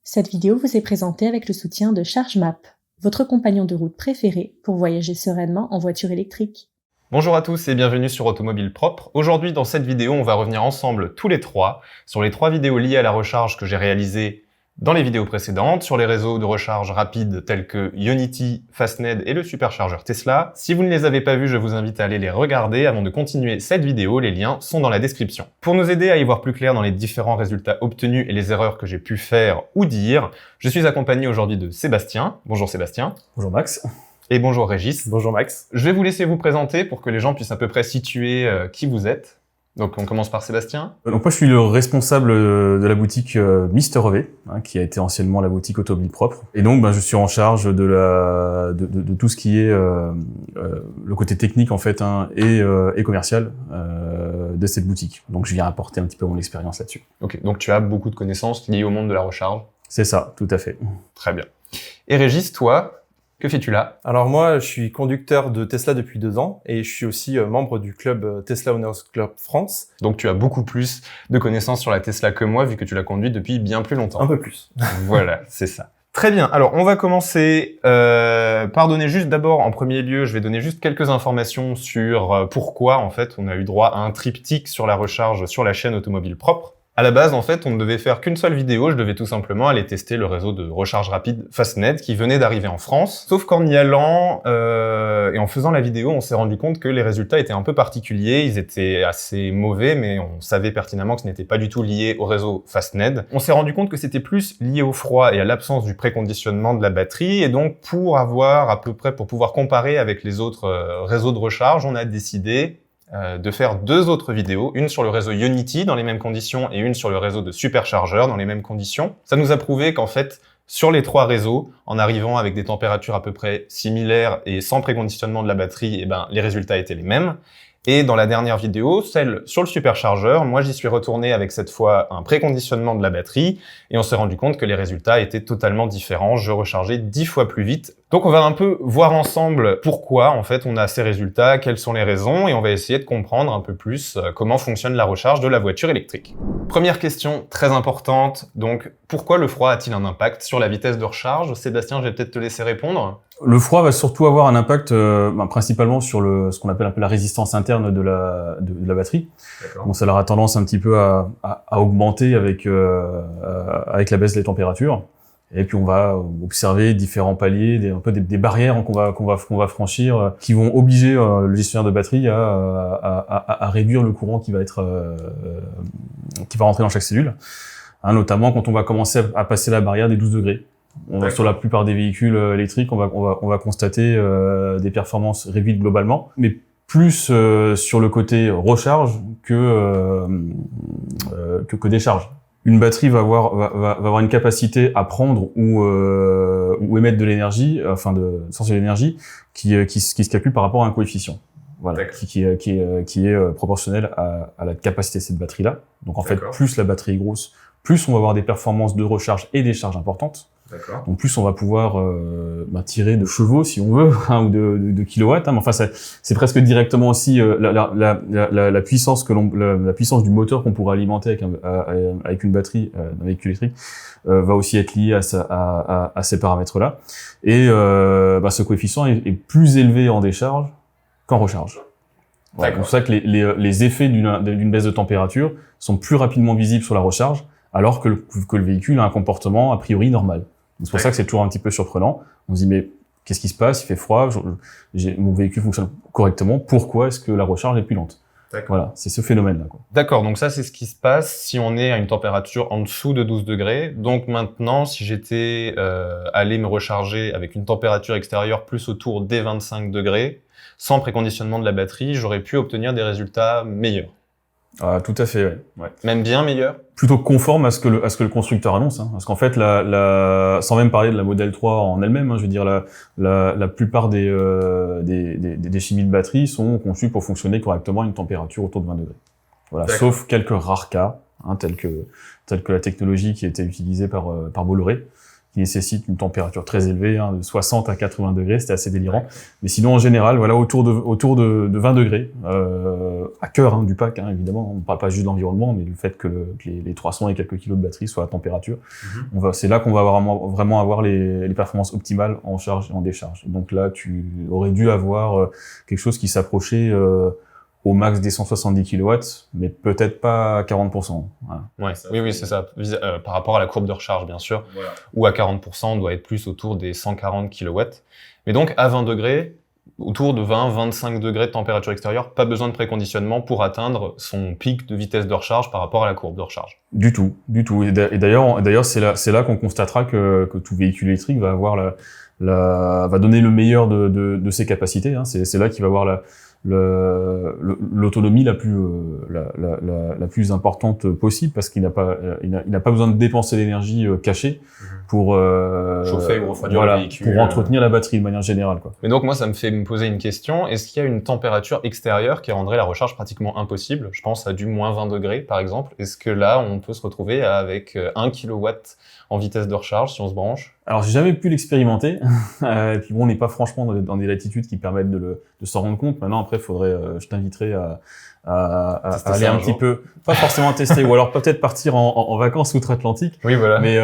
Cette vidéo vous est présentée avec le soutien de ChargeMap, votre compagnon de route préféré pour voyager sereinement en voiture électrique. Bonjour à tous et bienvenue sur Automobile Propre. Aujourd'hui, dans cette vidéo, on va revenir ensemble tous les trois sur les 3 vidéos liées à la recharge que j'ai réalisées dans les vidéos précédentes, sur les réseaux de recharge rapide tels que Ionity, Fastned et le superchargeur Tesla. Si vous ne les avez pas vus, je vous invite à aller les regarder avant de continuer cette vidéo, les liens sont dans la description. Pour nous aider à y voir plus clair dans les différents résultats obtenus et les erreurs que j'ai pu faire ou dire, je suis accompagné aujourd'hui de Sébastien. Bonjour Sébastien. Bonjour Max. Et bonjour Régis. Bonjour Max. Je vais vous laisser vous présenter pour que les gens puissent à peu près situer qui vous êtes. Donc on commence par Sébastien. Donc moi je suis le responsable de la boutique Mister EV, qui a été anciennement la boutique Automobile Propre. Et donc je suis en charge de tout ce qui est le côté technique en fait et commercial de cette boutique. Donc je viens apporter un petit peu mon expérience là-dessus. Ok, donc tu as beaucoup de connaissances liées au monde de la recharge. C'est ça, tout à fait. Très bien. Et Régis, toi, que fais-tu là? Alors moi, je suis conducteur de Tesla depuis 2 ans et je suis aussi membre du club Tesla Owners Club France. Donc tu as beaucoup plus de connaissances sur la Tesla que moi, vu que tu l'as conduite depuis bien plus longtemps. Un peu plus. Voilà, c'est ça. Très bien. Alors, on va commencer par donner juste d'abord, en premier lieu, je vais donner juste quelques informations sur pourquoi, en fait, on a eu droit à un triptyque sur la recharge sur la chaîne Automobile Propre. À la base, en fait, on ne devait faire qu'une seule vidéo, je devais tout simplement aller tester le réseau de recharge rapide Fastned qui venait d'arriver en France. Sauf qu'en y allant et en faisant la vidéo, on s'est rendu compte que les résultats étaient un peu particuliers, ils étaient assez mauvais, mais on savait pertinemment que ce n'était pas du tout lié au réseau Fastned. On s'est rendu compte que c'était plus lié au froid et à l'absence du préconditionnement de la batterie, et donc pour pouvoir comparer avec les autres réseaux de recharge, on a décidé de faire 2 autres vidéos, une sur le réseau Ionity dans les mêmes conditions et une sur le réseau de superchargeurs dans les mêmes conditions. Ça nous a prouvé qu'en fait, sur les 3 réseaux, en arrivant avec des températures à peu près similaires et sans préconditionnement de la batterie, les résultats étaient les mêmes. Et dans la dernière vidéo, celle sur le superchargeur, moi j'y suis retourné avec cette fois un préconditionnement de la batterie et on s'est rendu compte que les résultats étaient totalement différents. Je rechargeais 10 fois plus vite. Donc on va un peu voir ensemble pourquoi en fait on a ces résultats, quelles sont les raisons et on va essayer de comprendre un peu plus comment fonctionne la recharge de la voiture électrique. Première question très importante, donc pourquoi le froid a-t-il un impact sur la vitesse de recharge? Sébastien, je vais peut-être te laisser répondre. Le froid va surtout avoir un impact principalement sur ce qu'on appelle un peu la résistance interne de la batterie. Donc ça aura tendance un petit peu à augmenter avec la baisse des températures. Et puis on va observer différents paliers, des barrières qu'on va franchir, qui vont obliger le gestionnaire de batterie à réduire le courant qui va rentrer dans chaque cellule. Notamment quand on va commencer à passer la barrière des 12 degrés. Sur la plupart des véhicules électriques, on va constater des performances réduites globalement, mais plus sur le côté recharge que décharge. Une batterie va avoir une capacité à prendre ou émettre de l'énergie, sortir de l'énergie, qui se calcule par rapport à un coefficient. Voilà, qui est proportionnel à la capacité de cette batterie-là. Donc en fait, plus la batterie est grosse, plus on va avoir des performances de recharge et des charges importantes. Donc plus on va pouvoir tirer de chevaux si on veut, ou de kilowatts. Mais enfin, c'est presque directement aussi la puissance la puissance du moteur qu'on pourrait alimenter avec une batterie d'un véhicule électrique va aussi être liée à ces paramètres-là. Et ce coefficient est plus élevé en décharge qu'en recharge. Voilà, c'est pour ça que les effets d'une baisse de température sont plus rapidement visibles sur la recharge, alors que le véhicule a un comportement a priori normal. C'est pour ça que c'est toujours un petit peu surprenant. On se dit mais qu'est-ce qui se passe? Il fait froid, mon véhicule fonctionne correctement. Pourquoi est-ce que la recharge est plus lente? Voilà, c'est ce phénomène-là. D'accord, donc ça c'est ce qui se passe si on est à une température en dessous de 12 degrés. Donc maintenant, si j'étais allé me recharger avec une température extérieure plus autour des 25 degrés, sans préconditionnement de la batterie, j'aurais pu obtenir des résultats meilleurs. Ah, tout à fait, ouais. Même bien meilleur? Plutôt conforme à ce que le constructeur annonce, Parce qu'en fait, sans même parler de la Model 3 en elle-même, je veux dire, la plupart des chimies de batterie sont conçues pour fonctionner correctement à une température autour de 20 degrés. Voilà. Sauf quelques rares cas, tels que la technologie qui a été utilisée par Bolloré, qui nécessitent une température très élevée, de 60 à 80 degrés, c'était assez délirant. Mais sinon, en général, voilà, autour de 20 degrés, à cœur du pack, évidemment. On ne parle pas juste d'environnement, mais le fait que les 300 et quelques kilos de batterie soient à température, c'est là qu'on va vraiment avoir les performances optimales en charge et en décharge. Donc là, tu aurais dû avoir quelque chose qui s'approchait au max des 170 kW, mais peut-être pas à 40%. Voilà. Ouais, oui, c'est ça. Par rapport à la courbe de recharge, bien sûr. Voilà. Ou à 40%, on doit être plus autour des 140 kW. Mais donc, à 20 degrés, autour de 20-25 degrés de température extérieure, pas besoin de préconditionnement pour atteindre son pic de vitesse de recharge par rapport à la courbe de recharge. Du tout. Et d'ailleurs, c'est là qu'on constatera que tout véhicule électrique va avoir va donner le meilleur de ses capacités. C'est là qu'il va avoir l'autonomie la plus importante possible, parce qu'il n'a pas besoin de dépenser d'énergie cachée pour chauffer ou refroidir le véhicule, pour entretenir la batterie de manière générale, quoi. Mais donc moi, ça me fait me poser une question. Est-ce qu'il y a une température extérieure qui rendrait la recharge pratiquement impossible? Je pense à du moins 20 degrés par exemple. Est-ce que là on peut se retrouver avec 1 kW en vitesse de recharge si on se branche? Alors, j'ai jamais pu l'expérimenter. Et puis bon, on n'est pas franchement dans des latitudes qui permettent de s'en rendre compte. Maintenant, après, je t'inviterai à aller un petit peu, pas forcément tester, ou alors peut-être partir en vacances outre-Atlantique. Oui, voilà. Mais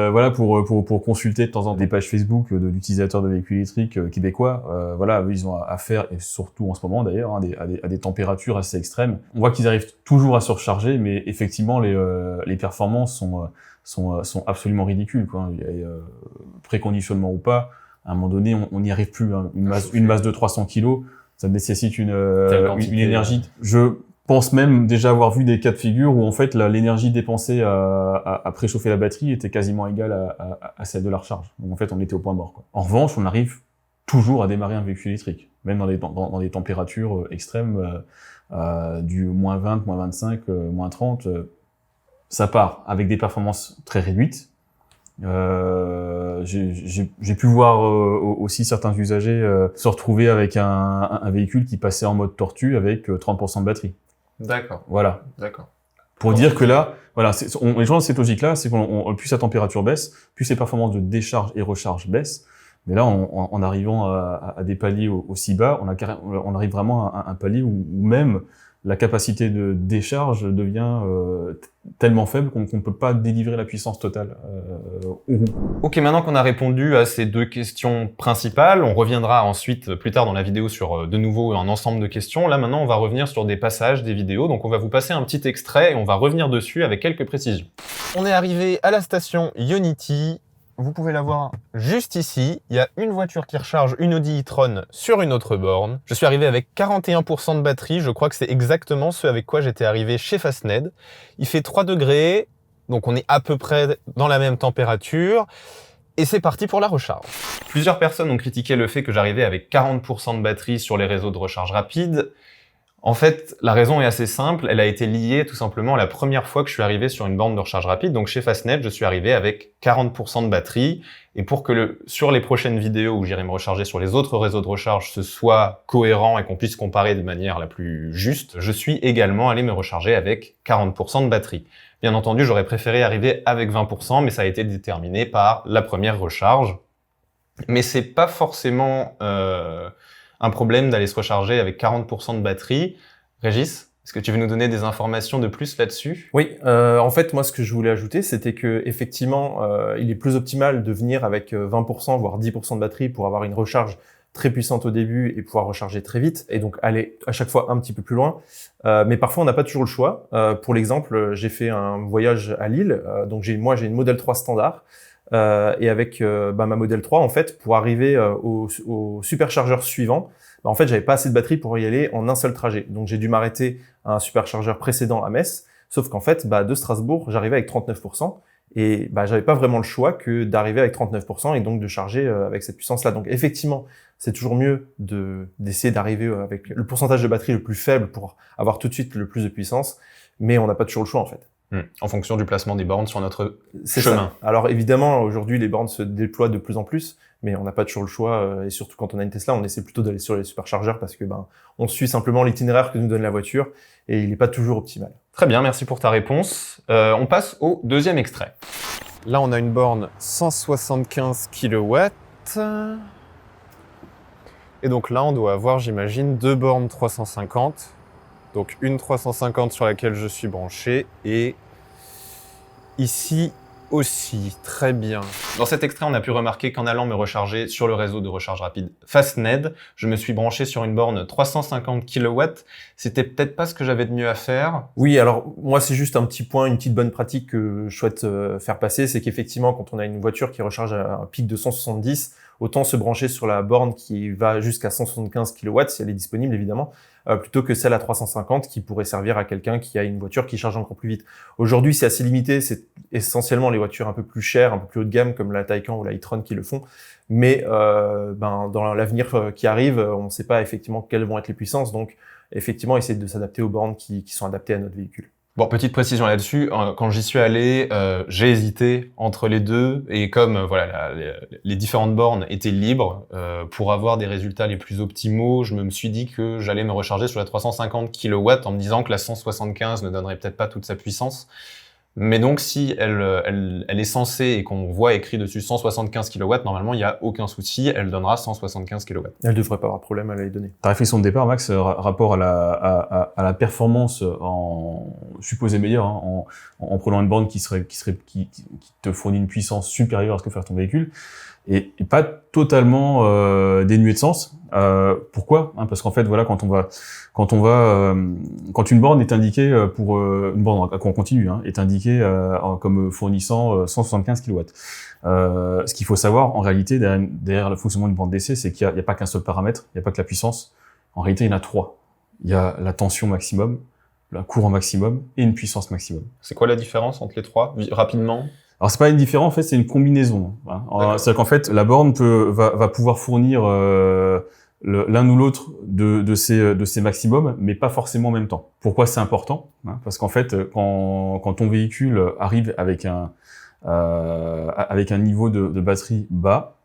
voilà, pour consulter de temps en temps des pages Facebook d'utilisateurs de véhicules électriques québécois. Voilà, eux, ils ont affaire, et surtout en ce moment d'ailleurs, à des températures assez extrêmes. On voit qu'ils arrivent toujours à se recharger, mais effectivement, les performances sont absolument ridicules, quoi. Préconditionnement ou pas, à un moment donné, on n'y arrive plus. Une masse de 300 kilos, ça nécessite une énergie. Je pense même déjà avoir vu des cas de figure où en fait l'énergie dépensée à préchauffer la batterie était quasiment égale à celle de la recharge. Donc en fait, on était au point mort, quoi. En revanche, on arrive toujours à démarrer un véhicule électrique, même dans des températures extrêmes, du moins 20, moins 25, moins 30. Ça part avec des performances très réduites. J'ai pu voir aussi certains usagers se retrouver avec un véhicule qui passait en mode tortue avec 30% de batterie. D'accord. Voilà. D'accord. Pour dire que là, voilà, on est toujours dans cette logique-là, c'est plus la température baisse, plus les performances de décharge et recharge baissent. Mais là, en arrivant à des paliers aussi bas, on arrive vraiment à un palier où même la capacité de décharge devient tellement faible qu'on ne peut pas délivrer la puissance totale aux roues. Ok, maintenant qu'on a répondu à ces deux questions principales, on reviendra ensuite plus tard dans la vidéo sur de nouveau un ensemble de questions. Là maintenant, on va revenir sur des passages des vidéos. Donc on va vous passer un petit extrait et on va revenir dessus avec quelques précisions. On est arrivé à la station Ionity. Vous pouvez la voir juste ici. Il y a une voiture qui recharge une Audi e-tron sur une autre borne. Je suis arrivé avec 41% de batterie. Je crois que c'est exactement ce avec quoi j'étais arrivé chez Fastned. Il fait 3 degrés, donc on est à peu près dans la même température. Et c'est parti pour la recharge. Plusieurs personnes ont critiqué le fait que j'arrivais avec 40% de batterie sur les réseaux de recharge rapide. En fait, la raison est assez simple, elle a été liée tout simplement à la première fois que je suis arrivé sur une borne de recharge rapide. Donc chez Fastned, je suis arrivé avec 40% de batterie. Et pour que sur les prochaines vidéos où j'irai me recharger sur les autres réseaux de recharge, ce soit cohérent et qu'on puisse comparer de manière la plus juste, je suis également allé me recharger avec 40% de batterie. Bien entendu, j'aurais préféré arriver avec 20%, mais ça a été déterminé par la première recharge. Mais c'est pas forcément un problème d'aller se recharger avec 40% de batterie. Régis, est-ce que tu veux nous donner des informations de plus là-dessus? Oui, en fait, moi, ce que je voulais ajouter, c'était que effectivement, il est plus optimal de venir avec 20%, voire 10% de batterie pour avoir une recharge très puissante au début et pouvoir recharger très vite, et donc aller à chaque fois un petit peu plus loin. Mais parfois, on n'a pas toujours le choix. Pour l'exemple, j'ai fait un voyage à Lille, donc j'ai une Model 3 standard. Et avec ma Model 3, en fait, pour arriver au superchargeur suivant, en fait, j'avais pas assez de batterie pour y aller en un seul trajet. Donc, j'ai dû m'arrêter à un superchargeur précédent à Metz. Sauf qu'en fait, de Strasbourg, j'arrivais avec 39%. Et j'avais pas vraiment le choix que d'arriver avec 39% et donc de charger avec cette puissance-là. Donc, effectivement, c'est toujours mieux d'essayer d'arriver avec le pourcentage de batterie le plus faible pour avoir tout de suite le plus de puissance. Mais on n'a pas toujours le choix, en fait. En fonction du placement des bornes sur notre chemin. Ça. Alors évidemment, aujourd'hui, les bornes se déploient de plus en plus, mais on n'a pas toujours le choix. Et surtout quand on a une Tesla, on essaie plutôt d'aller sur les superchargeurs parce que on suit simplement l'itinéraire que nous donne la voiture et il n'est pas toujours optimal. Très bien, merci pour ta réponse. On passe au deuxième extrait. Là, on a une borne 175 kW. Et donc là, on doit avoir, j'imagine, 2 bornes 350. Donc une 350 sur laquelle je suis branché et ici aussi. Très bien. Dans cet extrait, on a pu remarquer qu'en allant me recharger sur le réseau de recharge rapide Fastned, je me suis branché sur une borne 350 kW. C'était peut-être pas ce que j'avais de mieux à faire. Oui, alors moi c'est juste un petit point, une petite bonne pratique que je souhaite faire passer, c'est qu'effectivement quand on a une voiture qui recharge à un pic de 170, autant se brancher sur la borne qui va jusqu'à 175 kW si elle est disponible évidemment, plutôt que celle à 350 qui pourrait servir à quelqu'un qui a une voiture qui charge encore plus vite. Aujourd'hui c'est assez limité, c'est essentiellement les voitures un peu plus chères, un peu plus haut de gamme comme la Taycan ou la e-tron qui le font, mais dans l'avenir qui arrive, on ne sait pas effectivement quelles vont être les puissances, donc effectivement essayer de s'adapter aux bornes qui sont adaptées à notre véhicule. Bon, petite précision là-dessus, quand j'y suis allé, j'ai hésité entre les deux et comme voilà les différentes bornes étaient libres, pour avoir des résultats les plus optimaux, je me suis dit que j'allais me recharger sur la 350 kW en me disant que la 175 ne donnerait peut-être pas toute sa puissance. Mais donc, si elle est censée et qu'on voit écrit dessus 175 kW, normalement, il n'y a aucun souci, elle donnera 175 kW. Elle devrait pas avoir de problème à les donner. Ta réflexion de départ, Max, rapport à la performance en supposée meilleure, hein, en prenant une borne qui te fournit une puissance supérieure à ce que fait ton véhicule, et pas totalement dénué de sens. Pourquoi ? Parce qu'en fait, voilà, quand une borne est indiquée pour une borne à courant continu, est indiquée comme fournissant 175 kW. Ce qu'il faut savoir, en réalité, derrière le fonctionnement d'une borne d'essai, c'est qu'il n'y a pas qu'un seul paramètre, il n'y a pas que la puissance. En réalité, il y en a 3. Il y a la tension maximum, le courant maximum et une puissance maximum. C'est quoi la différence entre les trois, rapidement ? Alors c'est pas une différence, en fait, c'est une combinaison. C'est-à-dire qu'en fait, la borne va pouvoir fournir l'un ou l'autre de ces maximums, mais pas forcément en même temps. Pourquoi c'est important ? Parce qu'en fait, quand ton véhicule arrive avec un niveau de batterie bas,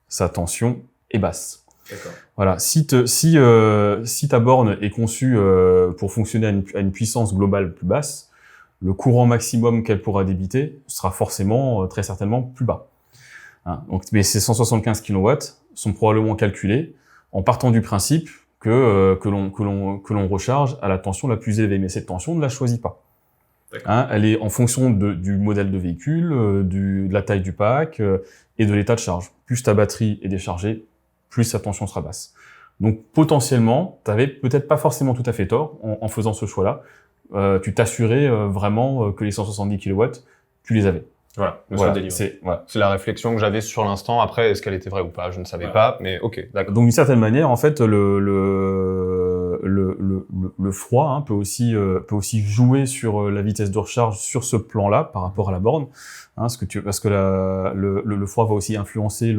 sa tension est basse. D'accord. Voilà. Si ta borne est conçue pour fonctionner à une puissance globale plus basse, le courant maximum qu'elle pourra débiter sera forcément, très certainement, plus bas. Donc, mais ces 175 kW sont probablement calculés en partant du principe que l'on recharge à la tension la plus élevée. Mais cette tension, on ne la choisit pas. Elle est en fonction du modèle de véhicule, de la taille du pack et de l'état de charge. Plus ta batterie est déchargée, plus sa tension sera basse. Donc potentiellement, tu avais peut-être pas forcément tout à fait tort en faisant ce choix-là. Tu t'assurais vraiment que les 170 kW, tu les avais. Voilà, c'est la réflexion que j'avais sur l'instant. Après, est-ce qu'elle était vraie ou pas, je ne savais pas, mais ok, d'accord. Donc d'une certaine manière, en fait, le froid peut aussi jouer sur la vitesse de recharge sur ce plan-là par rapport à la borne, parce que le froid va aussi influencer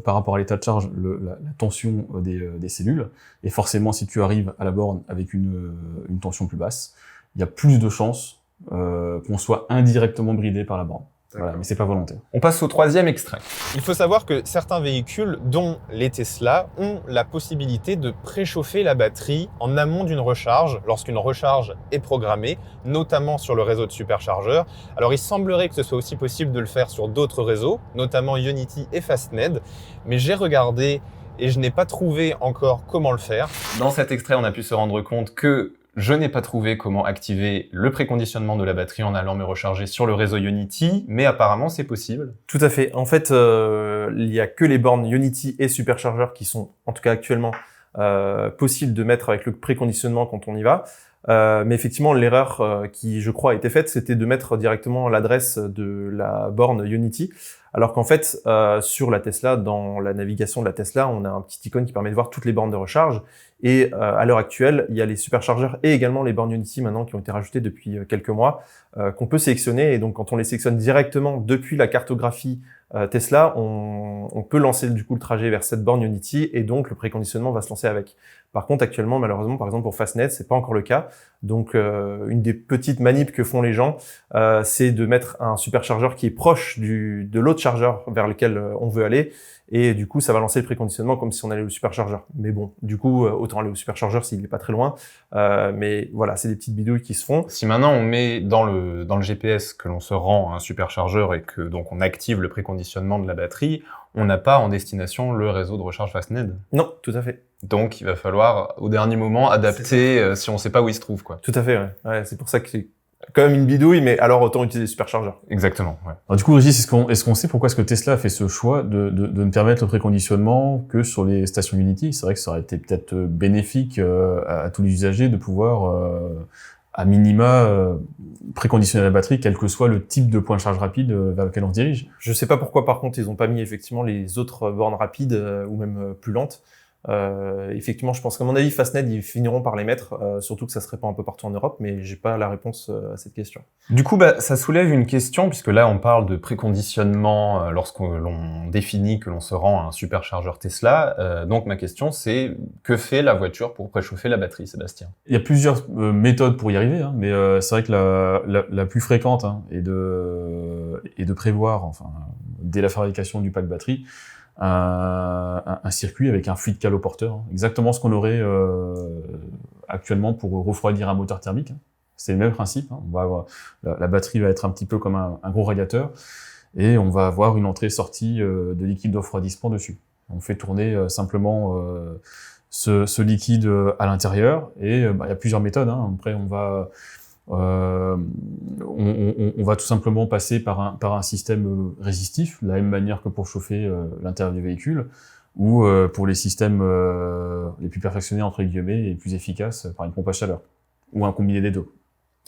par rapport à l'état de charge, la tension des cellules. Et forcément, si tu arrives à la borne avec une tension plus basse, il y a plus de chances qu'on soit indirectement bridé par la borne. Voilà, mais c'est pas volontaire. On passe au troisième extrait. Il faut savoir que certains véhicules, dont les Tesla, ont la possibilité de préchauffer la batterie en amont d'une recharge, lorsqu'une recharge est programmée, notamment sur le réseau de superchargeurs. Alors il semblerait que ce soit aussi possible de le faire sur d'autres réseaux, notamment Ionity et Fastned, mais j'ai regardé et je n'ai pas trouvé encore comment le faire. Dans cet extrait, on a pu se rendre compte que je n'ai pas trouvé comment activer le préconditionnement de la batterie en allant me recharger sur le réseau Ionity, mais apparemment c'est possible. Tout à fait. En fait, il y a que les bornes Ionity et superchargeurs qui sont, en tout cas actuellement, possibles de mettre avec le préconditionnement quand on y va. Mais effectivement, l'erreur qui, je crois, a été faite, c'était de mettre directement l'adresse de la borne Ionity. Alors qu'en fait, sur la Tesla, dans la navigation de la Tesla, on a un petit icône qui permet de voir toutes les bornes de recharge. Et à l'heure actuelle, il y a les superchargeurs et également les bornes Ionity maintenant qui ont été rajoutées depuis quelques mois, qu'on peut sélectionner. Et donc, quand on les sélectionne directement depuis la cartographie Tesla, on peut lancer du coup le trajet vers cette borne Ionity et donc le préconditionnement va se lancer avec. Par contre, actuellement, malheureusement, par exemple pour Fastned, c'est pas encore le cas. Donc, une des petites manips que font les gens, c'est de mettre un superchargeur qui est proche de l'autre chargeur vers lequel on veut aller. Et du coup, ça va lancer le préconditionnement comme si on allait au superchargeur. Mais bon, du coup, autant aller au superchargeur s'il n'est pas très loin. Mais voilà, c'est des petites bidouilles qui se font. Si maintenant on met dans le GPS que l'on se rend à un superchargeur et que donc on active le préconditionnement de la batterie, on n'a pas en destination le réseau de recharge Fastned. Non, tout à fait. Donc il va falloir au dernier moment adapter si on sait pas où il se trouve, quoi. Tout à fait, ouais. Ouais, c'est pour ça que c'est quand même une bidouille, mais alors autant utiliser le superchargeur. Exactement, ouais. Alors, du coup, Régis, est-ce qu'on sait pourquoi est-ce que Tesla a fait ce choix de ne permettre le préconditionnement que sur les stations Unity? C'est vrai que ça aurait été peut-être bénéfique à tous les usagers de pouvoir, à minima, préconditionner la batterie, quel que soit le type de point de charge rapide vers lequel on se dirige. Je sais pas pourquoi, par contre, ils ont pas mis effectivement les autres bornes rapides ou même plus lentes. Effectivement, je pense qu'à mon avis, Fastned, ils finiront par les mettre, surtout que ça se répand un peu partout en Europe, mais j'ai pas la réponse à cette question. Du coup, ça soulève une question, puisque là, on parle de préconditionnement lorsque l'on définit que l'on se rend à un superchargeur Tesla. Donc, ma question, c'est que fait la voiture pour préchauffer la batterie, Sébastien? Il y a plusieurs méthodes pour y arriver, hein, mais c'est vrai que la plus fréquente est de prévoir, enfin, dès la fabrication du pack batterie, un circuit avec un fluide caloporteur, hein, exactement ce qu'on aurait actuellement pour refroidir un moteur thermique. Hein. C'est le même principe. Hein. On va avoir, la batterie va être un petit peu comme un gros radiateur et on va avoir une entrée-sortie de liquide de refroidissement dessus. On fait tourner simplement ce liquide à l'intérieur et il y a plusieurs méthodes. Hein. Après, on va tout simplement passer par un système résistif, de la même manière que pour chauffer l'intérieur du véhicule, ou pour les systèmes les plus perfectionnés, entre guillemets, et plus efficaces, par une pompe à chaleur, ou un combiné des deux.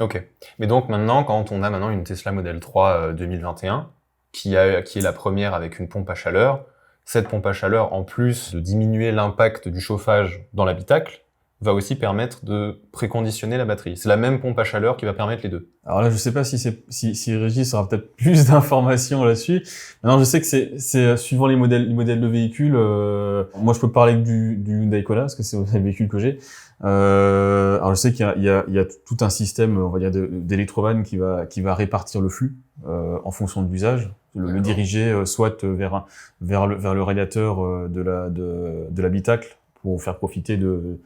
Ok. Mais donc maintenant, quand on a maintenant une Tesla Model 3 2021, qui est la première avec une pompe à chaleur, cette pompe à chaleur, en plus de diminuer l'impact du chauffage dans l'habitacle, va aussi permettre de préconditionner la batterie. C'est la même pompe à chaleur qui va permettre les deux. Alors là, je sais pas si Régis aura peut-être plus d'informations là-dessus. Maintenant, je sais que c'est suivant les modèles de véhicules. Moi, je peux parler du Hyundai Kona parce que c'est le véhicule que j'ai. Alors, je sais qu'il y a tout un système, on va dire, d'électrovanne qui va répartir le flux en fonction de l'usage, le diriger soit vers le radiateur de l'habitacle pour faire profiter de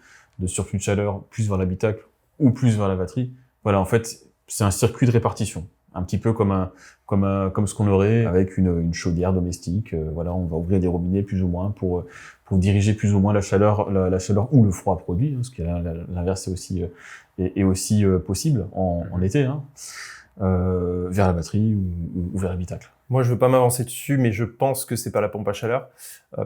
surplus de chaleur plus vers l'habitacle ou plus vers la batterie. Voilà, en fait, c'est un circuit de répartition, un petit peu comme ce qu'on aurait avec une chaudière domestique. Voilà, on va ouvrir des robinets plus ou moins pour diriger plus ou moins la chaleur ou le froid produit, hein, parce que l'inverse est aussi possible en été, hein, vers la batterie ou vers l'habitacle. Moi, je veux pas m'avancer dessus, mais je pense que c'est pas la pompe à chaleur,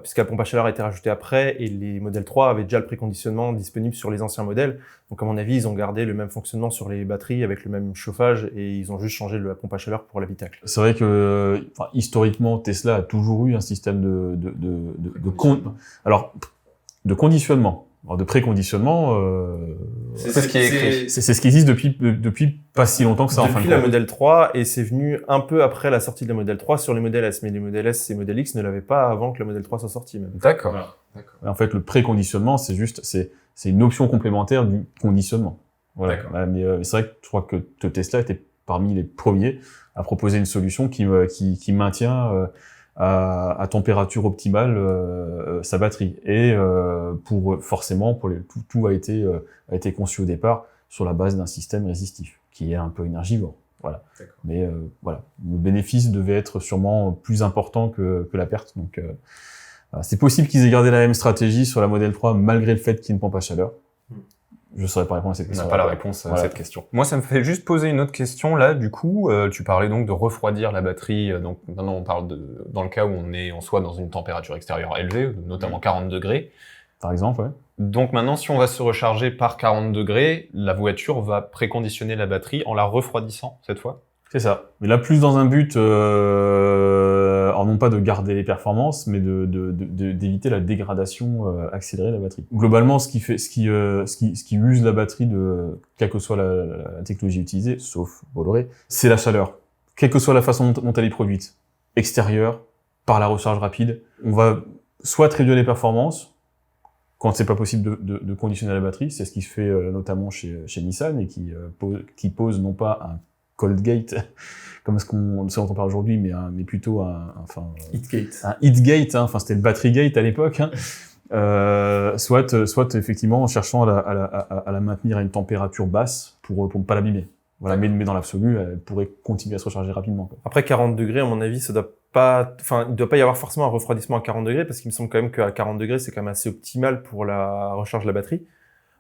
puisque la pompe à chaleur a été rajoutée après, et les modèles 3 avaient déjà le préconditionnement disponible sur les anciens modèles. Donc, à mon avis, ils ont gardé le même fonctionnement sur les batteries avec le même chauffage, et ils ont juste changé la pompe à chaleur pour l'habitacle. C'est vrai que, historiquement, Tesla a toujours eu un système de conditionnement. Alors, de préconditionnement, c'est ce qui est écrit. C'est ce qui existe depuis pas si longtemps que ça. Depuis la Model 3, et c'est venu un peu après la sortie de la Model 3 sur les modèles S. Mais les modèles S et Model X ne l'avaient pas avant que la Model 3 soit sortie, même. D'accord. Voilà. En fait, le préconditionnement, c'est une option complémentaire du conditionnement. Voilà. Mais c'est vrai que je crois que Tesla était parmi les premiers à proposer une solution qui maintient à température optimale sa batterie. Et tout a été conçu au départ sur la base d'un système résistif qui est un peu énergivore. Voilà. Mais voilà, le bénéfice devait être sûrement plus important que la perte. Donc c'est possible qu'ils aient gardé la même stratégie sur la Model 3 malgré le fait qu'il y ait une pompe à chaleur. Je saurais pas répondre à cette question. On n'a pas la réponse à cette question. Moi, ça me fait juste poser une autre question là. Du coup, tu parlais donc de refroidir la batterie. Donc maintenant, on parle dans le cas où on soit dans une température extérieure élevée, notamment 40 degrés. Par exemple, ouais. Donc maintenant, si on va se recharger par 40 degrés, la voiture va préconditionner la batterie en la refroidissant cette fois. C'est ça. Mais là, plus dans un but, alors non pas de garder les performances, mais d'éviter la dégradation accélérée de la batterie. Globalement, ce qui use la batterie quelle que soit la technologie utilisée, sauf Bolloré, c'est la chaleur. Quelle que soit la façon dont elle est produite, extérieure, par la recharge rapide, on va soit réduire les performances, Quand c'est pas possible de conditionner la batterie, c'est ce qui se fait notamment chez Nissan et qui pose non pas un cold gate comme ce dont on parle aujourd'hui, mais plutôt un heat gate, hein, enfin c'était le battery gate à l'époque, hein. Soit effectivement en cherchant à la maintenir à une température basse pour ne pas l'abîmer. Voilà, mais dans l'absolu, elle pourrait continuer à se recharger rapidement, quoi. Après 40 degrés, à mon avis, il doit pas y avoir forcément un refroidissement à 40 degrés, parce qu'il me semble quand même qu'à 40 degrés, c'est quand même assez optimal pour la recharge de la batterie.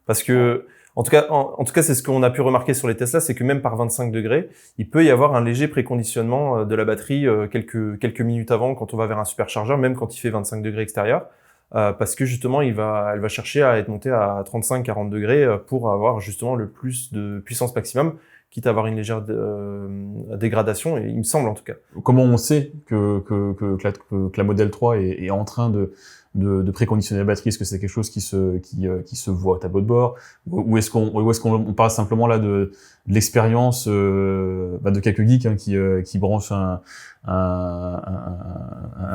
Parce que, en tout cas, c'est ce qu'on a pu remarquer sur les Tesla, c'est que même par 25 degrés, il peut y avoir un léger préconditionnement de la batterie quelques minutes avant, quand on va vers un superchargeur, même quand il fait 25 degrés extérieur. Parce que justement, elle va chercher à être montée à 35-40 degrés pour avoir justement le plus de puissance maximum, quitte à avoir une légère dégradation, et il me semble en tout cas. Comment on sait que la Model 3 est en train de préconditionner la batterie? Est-ce que c'est quelque chose qui se voit au tableau de bord, ou est-ce qu'on parle simplement là de l'expérience de quelques geeks, hein, qui branchent un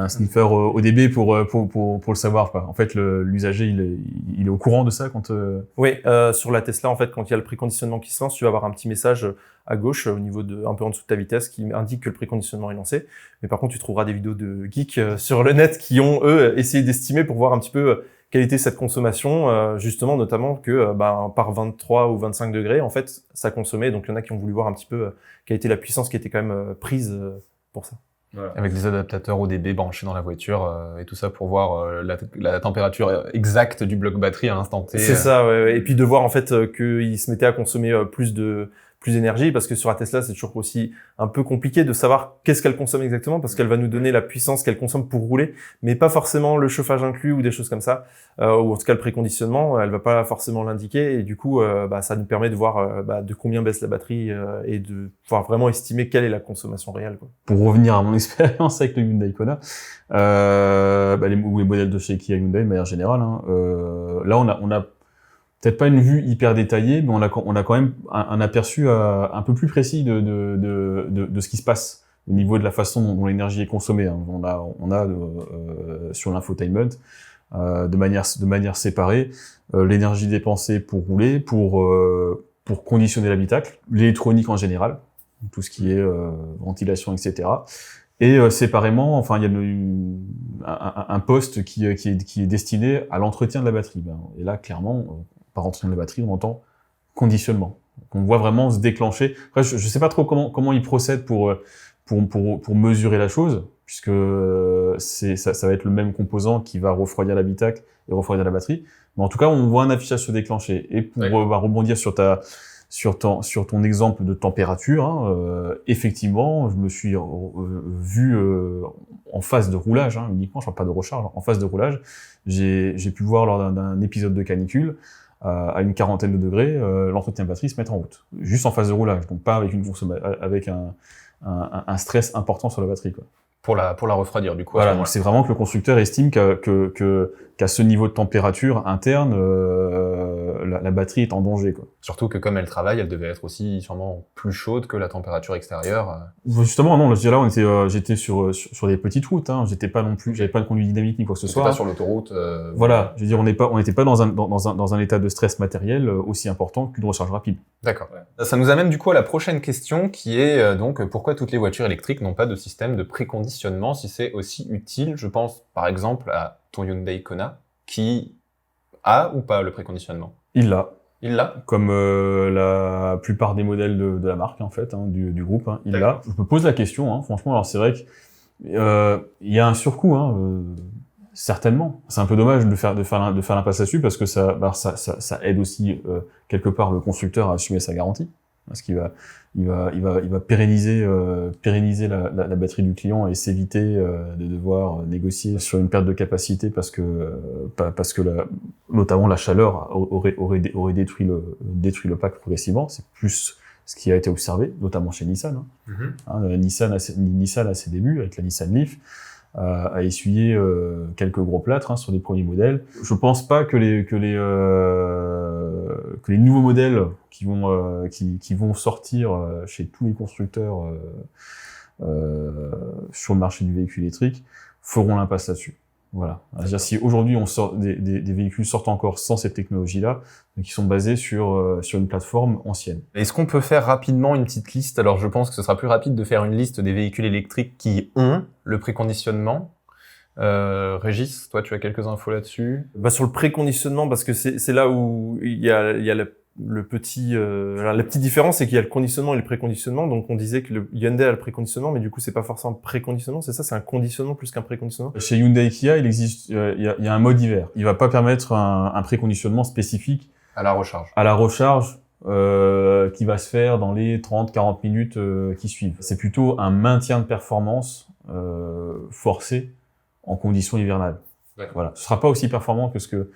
sniffer ODB pour le savoir, quoi. En fait, l'usager il est au courant de ça quand Oui, sur la Tesla, en fait, quand il y a le préconditionnement qui se lance, tu vas avoir un petit message à gauche, au niveau un peu en dessous de ta vitesse, qui indique que le préconditionnement est lancé. Mais par contre, tu trouveras des vidéos de geeks sur le net qui ont, eux, essayé d'estimer pour voir un petit peu quelle était cette consommation, justement, notamment que par 23 ou 25 degrés, en fait, ça consommait. Donc, il y en a qui ont voulu voir un petit peu quelle était la puissance qui était quand même prise pour ça. Voilà. Avec des adaptateurs ODB branchés dans la voiture et tout ça pour voir la température exacte du bloc batterie à l'instant T. C'est ça, ouais. Et puis de voir en fait qu'il se mettait à consommer plus d'énergie, parce que sur la Tesla, c'est toujours aussi un peu compliqué de savoir qu'est-ce qu'elle consomme exactement, parce qu'elle va nous donner la puissance qu'elle consomme pour rouler, mais pas forcément le chauffage inclus ou des choses comme ça, ou en tout cas le préconditionnement, elle va pas forcément l'indiquer, et du coup, ça nous permet de voir de combien baisse la batterie et de pouvoir vraiment estimer quelle est la consommation réelle, quoi. Pour revenir à mon expérience avec le Hyundai Kona, les modèles de chez Kia Hyundai de manière générale, hein, là on a peut-être pas une vue hyper détaillée, mais on a quand même un aperçu un peu plus précis de ce qui se passe au niveau de la façon dont l'énergie est consommée, hein. On a sur l'infotainment de manière séparée l'énergie dépensée pour rouler, pour conditionner l'habitacle, l'électronique en général, tout ce qui est ventilation, etc. Et séparément, enfin, il y a un poste qui est destiné à l'entretien de la batterie. Et là, clairement, par entretien de la batterie, on entend conditionnement. Donc, on voit vraiment se déclencher. Après, je sais pas trop comment ils procèdent pour mesurer la chose, puisque ça va être le même composant qui va refroidir l'habitacle et refroidir la batterie. Mais en tout cas, on voit un affichage se déclencher. Et pour rebondir sur ton exemple de température, hein, effectivement, je me suis vu en phase de roulage, hein, uniquement, je parle pas de recharge, en phase de roulage, j'ai pu voir lors d'un épisode de canicule, à une quarantaine de degrés, l'entretien de batterie se mettre en route, juste en phase de roulage, donc pas avec un stress important sur la batterie, quoi. Pour la refroidir, du coup. Voilà, donc c'est vraiment que le constructeur estime qu'à ce niveau de température interne, la batterie est en danger, quoi. Surtout que comme elle travaille, elle devait être aussi sûrement plus chaude que la température extérieure. Justement, non, là, j'étais sur des petites routes, hein. J'avais pas de conduite dynamique ni quoi que ce soit. Pas sur l'autoroute. Voilà. Je veux dire, on n'était pas dans un état de stress matériel aussi important qu'une recharge rapide. D'accord. Ouais. Ça nous amène du coup à la prochaine question qui est donc pourquoi toutes les voitures électriques n'ont pas de système de préconditionnement si c'est aussi utile. Je pense par exemple à ton Hyundai Kona qui a ou pas le préconditionnement. Il l'a. Il l'a. Comme la plupart des modèles de la marque en fait, hein, du groupe, hein, il l'a. Je me pose la question, hein, franchement. Alors c'est vrai que il y a un surcoût, hein, certainement. C'est un peu dommage de faire l'impasse là-dessus parce que ça aide aussi quelque part le constructeur à assumer sa garantie, parce qu'il va pérenniser la batterie du client et s'éviter de devoir négocier sur une perte de capacité parce que notamment la chaleur aurait détruit le pack progressivement. C'est plus ce qui a été observé, notamment chez Nissan. Hein. Mm-hmm. Nissan à ses débuts avec la Nissan Leaf a essuyé quelques gros plâtres, hein, sur les premiers modèles. Je pense pas que les nouveaux modèles qui vont sortir chez tous les constructeurs sur le marché du véhicule électrique feront l'impasse là-dessus. Voilà. C'est-à-dire si aujourd'hui on sort des véhicules sortent encore sans cette technologie-là, qui sont basés sur une plateforme ancienne. Est-ce qu'on peut faire rapidement une petite liste? Alors je pense que ce sera plus rapide de faire une liste des véhicules électriques qui ont le préconditionnement. Régis, toi tu as quelques infos là-dessus? Sur le préconditionnement, parce que c'est là où il y a la petite différence, c'est qu'il y a le conditionnement et le préconditionnement. Donc on disait que le Hyundai a le préconditionnement, mais du coup c'est pas forcément un préconditionnement, c'est ça, c'est un conditionnement plus qu'un préconditionnement. Chez Hyundai et Kia, il existe, il y a un mode hiver. Il va pas permettre un préconditionnement spécifique À la recharge. à la recharge qui va se faire dans les 30-40 minutes qui suivent. C'est plutôt un maintien de performance forcé en conditions hivernales. D'accord. Voilà. Ce sera pas aussi performant que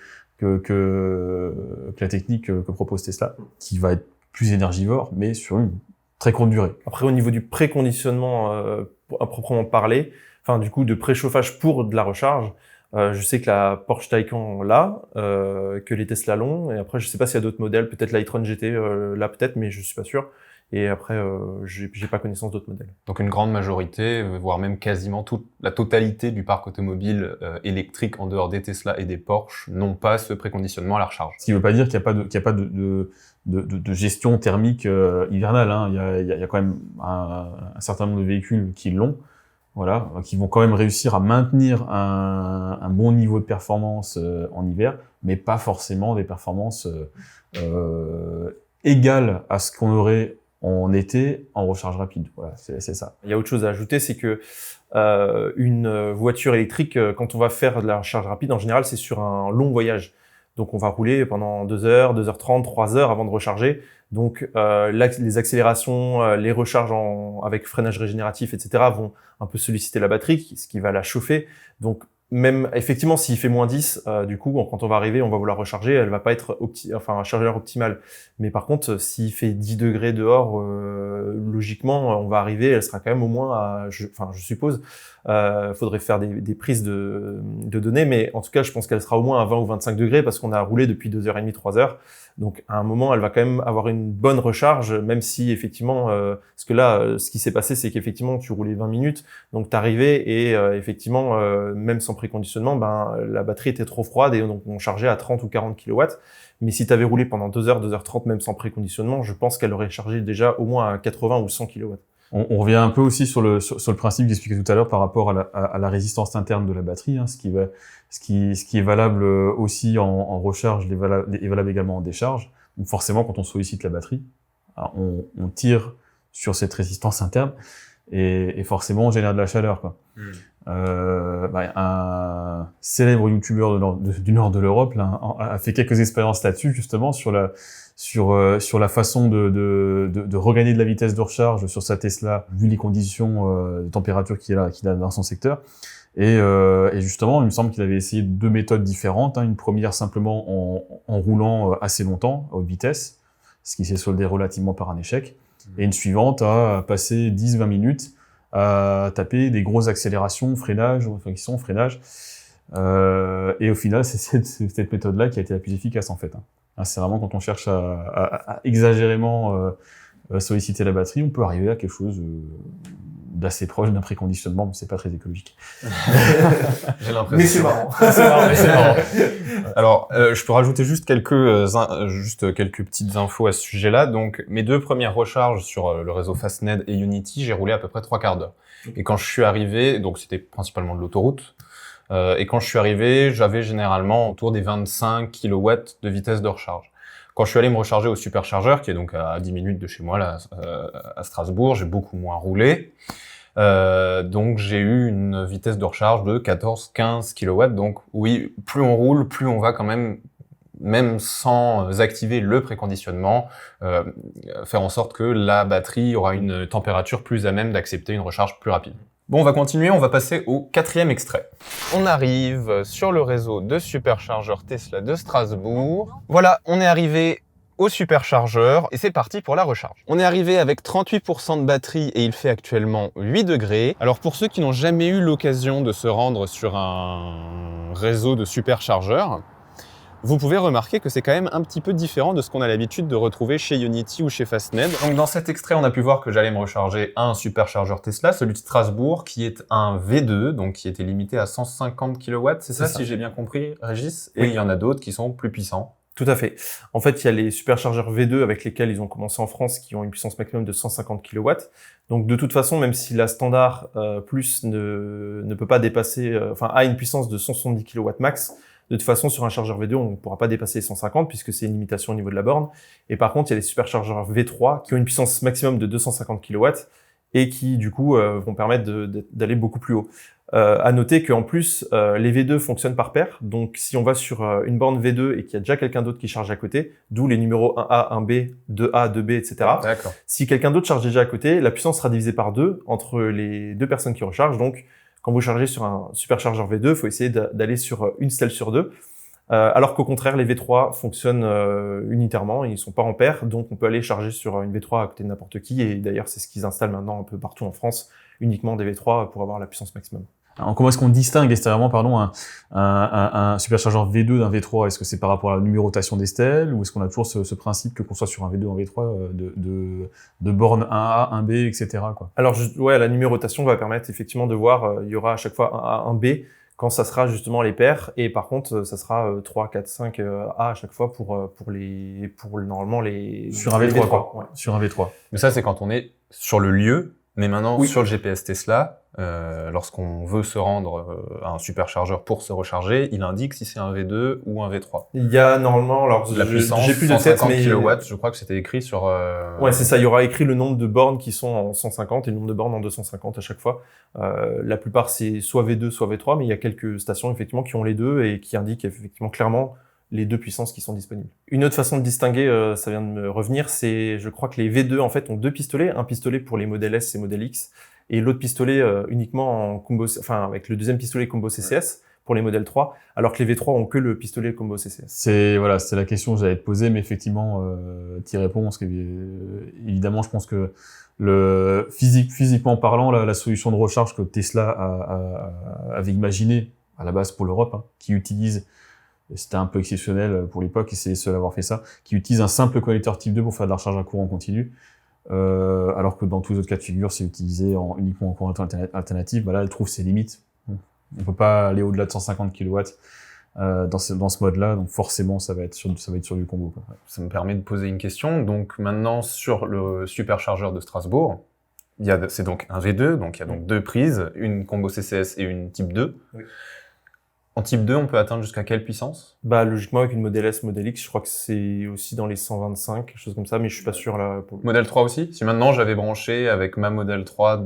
la technique que propose Tesla, qui va être plus énergivore, mais sur une très courte durée. Après, au niveau du préconditionnement à proprement parler, enfin du coup de préchauffage pour de la recharge, je sais que la Porsche Taycan l'a, que les Tesla l'ont, et après je sais pas s'il y a d'autres modèles, peut-être la e-tron GT là peut-être, mais je suis pas sûr. Et après, j'ai pas connaissance d'autres modèles. Donc une grande majorité, voire même quasiment toute la totalité du parc automobile électrique en dehors des Tesla et des Porsche n'ont pas ce préconditionnement à la recharge. Ce qui veut pas dire qu'il y a pas de gestion thermique hivernale. Hein. Il y a quand même un certain nombre de véhicules qui l'ont, voilà, qui vont quand même réussir à maintenir un bon niveau de performance en hiver, mais pas forcément des performances égales à ce qu'on aurait en été en recharge rapide. Voilà, c'est ça. Il y a autre chose à ajouter, c'est que une voiture électrique, quand on va faire de la recharge rapide, en général, c'est sur un long voyage. Donc, on va rouler pendant 2 heures, 2h30, 3 heures avant de recharger. Donc, les accélérations, les recharges avec freinage régénératif, etc., vont un peu solliciter la batterie, ce qui va la chauffer. Donc, même effectivement, s'il fait -10, du coup, quand on va arriver, on va vouloir recharger, elle va pas être un chargeur optimal. Mais par contre, s'il fait 10 degrés dehors, logiquement, on va arriver, elle sera quand même au moins à, je suppose, faudrait faire des prises de données, mais en tout cas, je pense qu'elle sera au moins à 20 ou 25 degrés parce qu'on a roulé depuis 2h30, 3 heures. Donc, à un moment, elle va quand même avoir une bonne recharge, même si effectivement, parce que là, ce qui s'est passé, c'est qu'effectivement, tu roulais 20 minutes, donc t'arrivais et effectivement, même sans préconditionnement, la batterie était trop froide et donc on chargeait à 30 ou 40 kW. Mais si tu avais roulé pendant 2 heures, 2h30, même sans préconditionnement, je pense qu'elle aurait chargé déjà au moins à 80 ou 100 kW. On revient un peu aussi sur le principe que j'expliquais tout à l'heure par rapport à la résistance interne de la batterie, hein, ce qui est valable aussi en recharge est valable également en décharge. Donc forcément, quand on sollicite la batterie, on tire sur cette résistance interne et forcément on génère de la chaleur, quoi. Un célèbre youtubeur du nord de l'Europe là, a fait quelques expériences là-dessus, justement sur la façon de regagner de la vitesse de recharge sur sa Tesla, vu les conditions de température qu'il a dans son secteur. Et justement, il me semble qu'il avait essayé 2 méthodes différentes. Hein. Une première simplement en roulant assez longtemps à haute vitesse, ce qui s'est soldé relativement par un échec. Et une suivante à passer 10-20 minutes à taper des grosses accélérations, freinage. Et au final, c'est cette méthode-là qui a été la plus efficace, en fait. Hein. C'est vraiment quand on cherche à exagérément solliciter la batterie, on peut arriver à quelque chose d'assez proche d'un préconditionnement, mais c'est pas très écologique. J'ai l'impression. Mais c'est marrant. C'est marrant. Alors, je peux rajouter juste quelques petites infos à ce sujet-là. Donc, mes 2 premières recharges sur le réseau Fastned et Unity, j'ai roulé à peu près 3 quarts d'heure. Et quand je suis arrivé, donc c'était principalement de l'autoroute, et quand je suis arrivé, j'avais généralement autour des 25 kW de vitesse de recharge. Quand je suis allé me recharger au superchargeur, qui est donc à 10 minutes de chez moi, là, à Strasbourg, j'ai beaucoup moins roulé. Donc j'ai eu une vitesse de recharge de 14-15 kW. Donc oui, plus on roule, plus on va quand même sans activer le préconditionnement, faire en sorte que la batterie aura une température plus à même d'accepter une recharge plus rapide. Bon, on va continuer, on va passer au 4e extrait. On arrive sur le réseau de superchargeurs Tesla de Strasbourg. Voilà, on est arrivé au superchargeur et c'est parti pour la recharge. On est arrivé avec 38% de batterie et il fait actuellement 8 degrés. Alors pour ceux qui n'ont jamais eu l'occasion de se rendre sur un réseau de superchargeurs, vous pouvez remarquer que c'est quand même un petit peu différent de ce qu'on a l'habitude de retrouver chez Ionity ou chez Fastned. Donc dans cet extrait, on a pu voir que j'allais me recharger un superchargeur Tesla, celui de Strasbourg, qui est un V2, donc qui était limité à 150 kW, c'est ça si j'ai bien compris, Régis? Et il y en a d'autres qui sont plus puissants. Tout à fait. En fait, il y a les superchargeurs V2 avec lesquels ils ont commencé en France qui ont une puissance maximum de 150 kW. Donc de toute façon, même si la standard plus ne peut pas dépasser, a une puissance de 170 kW max, de toute façon sur un chargeur V2, on ne pourra pas dépasser les 150 puisque c'est une limitation au niveau de la borne. Et par contre, il y a les superchargeurs V3 qui ont une puissance maximum de 250 kW et qui du coup vont permettre d'aller beaucoup plus haut. À noter qu'en plus, les V2 fonctionnent par paire. Donc, si on va sur une borne V2 et qu'il y a déjà quelqu'un d'autre qui charge à côté, d'où les numéros 1A, 1B, 2A, 2B, etc. D'accord. Si quelqu'un d'autre charge déjà à côté, la puissance sera divisée par 2 entre les deux personnes qui rechargent. Donc, quand vous chargez sur un superchargeur V2, il faut essayer d'aller sur une stèle sur deux. Alors qu'au contraire, les V3 fonctionnent unitairement, ils sont pas en paire, donc on peut aller charger sur une V3 à côté de n'importe qui. Et d'ailleurs, c'est ce qu'ils installent maintenant un peu partout en France, uniquement des V3 pour avoir la puissance maximum. Alors, comment est-ce qu'on distingue extérieurement, un superchargeur V2 d'un V3? Est-ce que c'est par rapport à la numérotation des stèles, ou est-ce qu'on a toujours ce principe que qu'on soit sur un V2 ou un V3 de borne 1A, 1B, etc. quoi? Alors, la numérotation va permettre effectivement de voir, il y aura à chaque fois un A, un B, quand ça sera justement les paires, et par contre, ça sera 3, 4, 5 A à chaque fois pour normalement les... Sur un V3, V3 quoi. Ouais. Sur un V3. Mais ça, c'est quand on est sur le lieu, mais maintenant, Oui. sur le GPS Tesla, lorsqu'on veut se rendre à un superchargeur pour se recharger, il indique si c'est un V2 ou un V3. Il y a normalement, alors La puissance, j'ai plus de tête, 150 mais kW, je crois que c'était écrit sur... ouais, c'est ça. Il y aura écrit le nombre de bornes qui sont en 150 et le nombre de bornes en 250 à chaque fois. La plupart, c'est soit V2, soit V3, mais il y a quelques stations, effectivement, qui ont les deux et qui indiquent effectivement clairement les deux puissances qui sont disponibles. Une autre façon de distinguer, ça vient de me revenir, c'est, je crois que les V2, en fait, ont deux pistolets. Un pistolet pour les modèles S et modèle X, et l'autre pistolet uniquement en combo, avec le deuxième pistolet combo CCS pour les modèles 3, alors que les V3 ont que le pistolet combo CCS. C'est la question que j'allais te poser, mais effectivement, t'y réponds, parce que évidemment, je pense que physiquement parlant, la solution de recharge que Tesla avait imaginée à la base pour l'Europe, qui utilise, c'était un peu exceptionnel pour l'époque, et c'est les seuls à avoir fait ça, qui utilise un simple connecteur type 2 pour faire de la recharge à courant continu. Alors que dans tous les autres cas de figure, c'est utilisé uniquement en courant alternatif. Là, elle trouve ses limites. On peut pas aller au-delà de 150 kW dans ce mode-là, donc forcément, ça va être sur du combo, quoi. Ça me permet de poser une question. Donc maintenant, sur le superchargeur de Strasbourg, c'est donc un V2, donc il y a donc deux prises, une combo CCS et une type 2. Oui. En type 2, on peut atteindre jusqu'à quelle puissance? Logiquement, avec une modèle S, modèle X, je crois que c'est aussi dans les 125, quelque chose comme ça, mais je suis pas sûr, là. Modèle 3 aussi? Si maintenant j'avais branché avec ma modèle 3,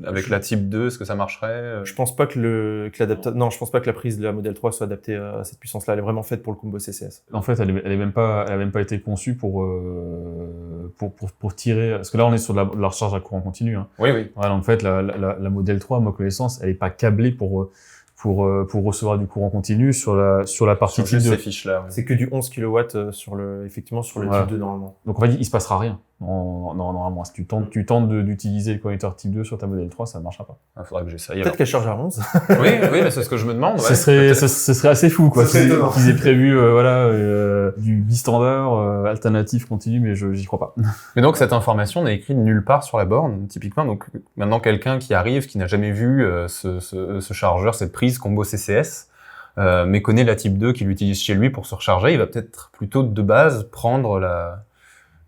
avec la type 2, est-ce que ça marcherait? Je pense pas que non, je pense pas que la prise de la modèle 3 soit adaptée à cette puissance-là. Elle est vraiment faite pour le combo CCS. En fait, elle a même pas été conçue pour tirer, parce que là, on est sur de la recharge à courant continu, Oui, oui. Voilà, en fait, la modèle 3, à ma connaissance, elle est pas câblée pour recevoir du courant continu sur la partie type 2. Ces fiches-là. C'est que du 11 kW sur le type 2 normalement. Donc en fait, il se passera rien. Normalement, si tu tentes d'utiliser le connecteur type 2 sur ta modèle 3, ça ne marchera pas. Il faudra que j'essaye. Peut-être qu'elle charge à 11. Oui, mais c'est ce que je me demande. Ce serait assez fou, quoi. Qu'ils aient prévu, du bistandard, alternatif continu, mais j'y crois pas. Mais donc, cette information n'est écrite nulle part sur la borne, typiquement. Donc, maintenant, quelqu'un qui arrive, qui n'a jamais vu ce chargeur, cette prise combo CCS, mais connaît la type 2 qu'il utilise chez lui pour se recharger, il va peut-être plutôt de base prendre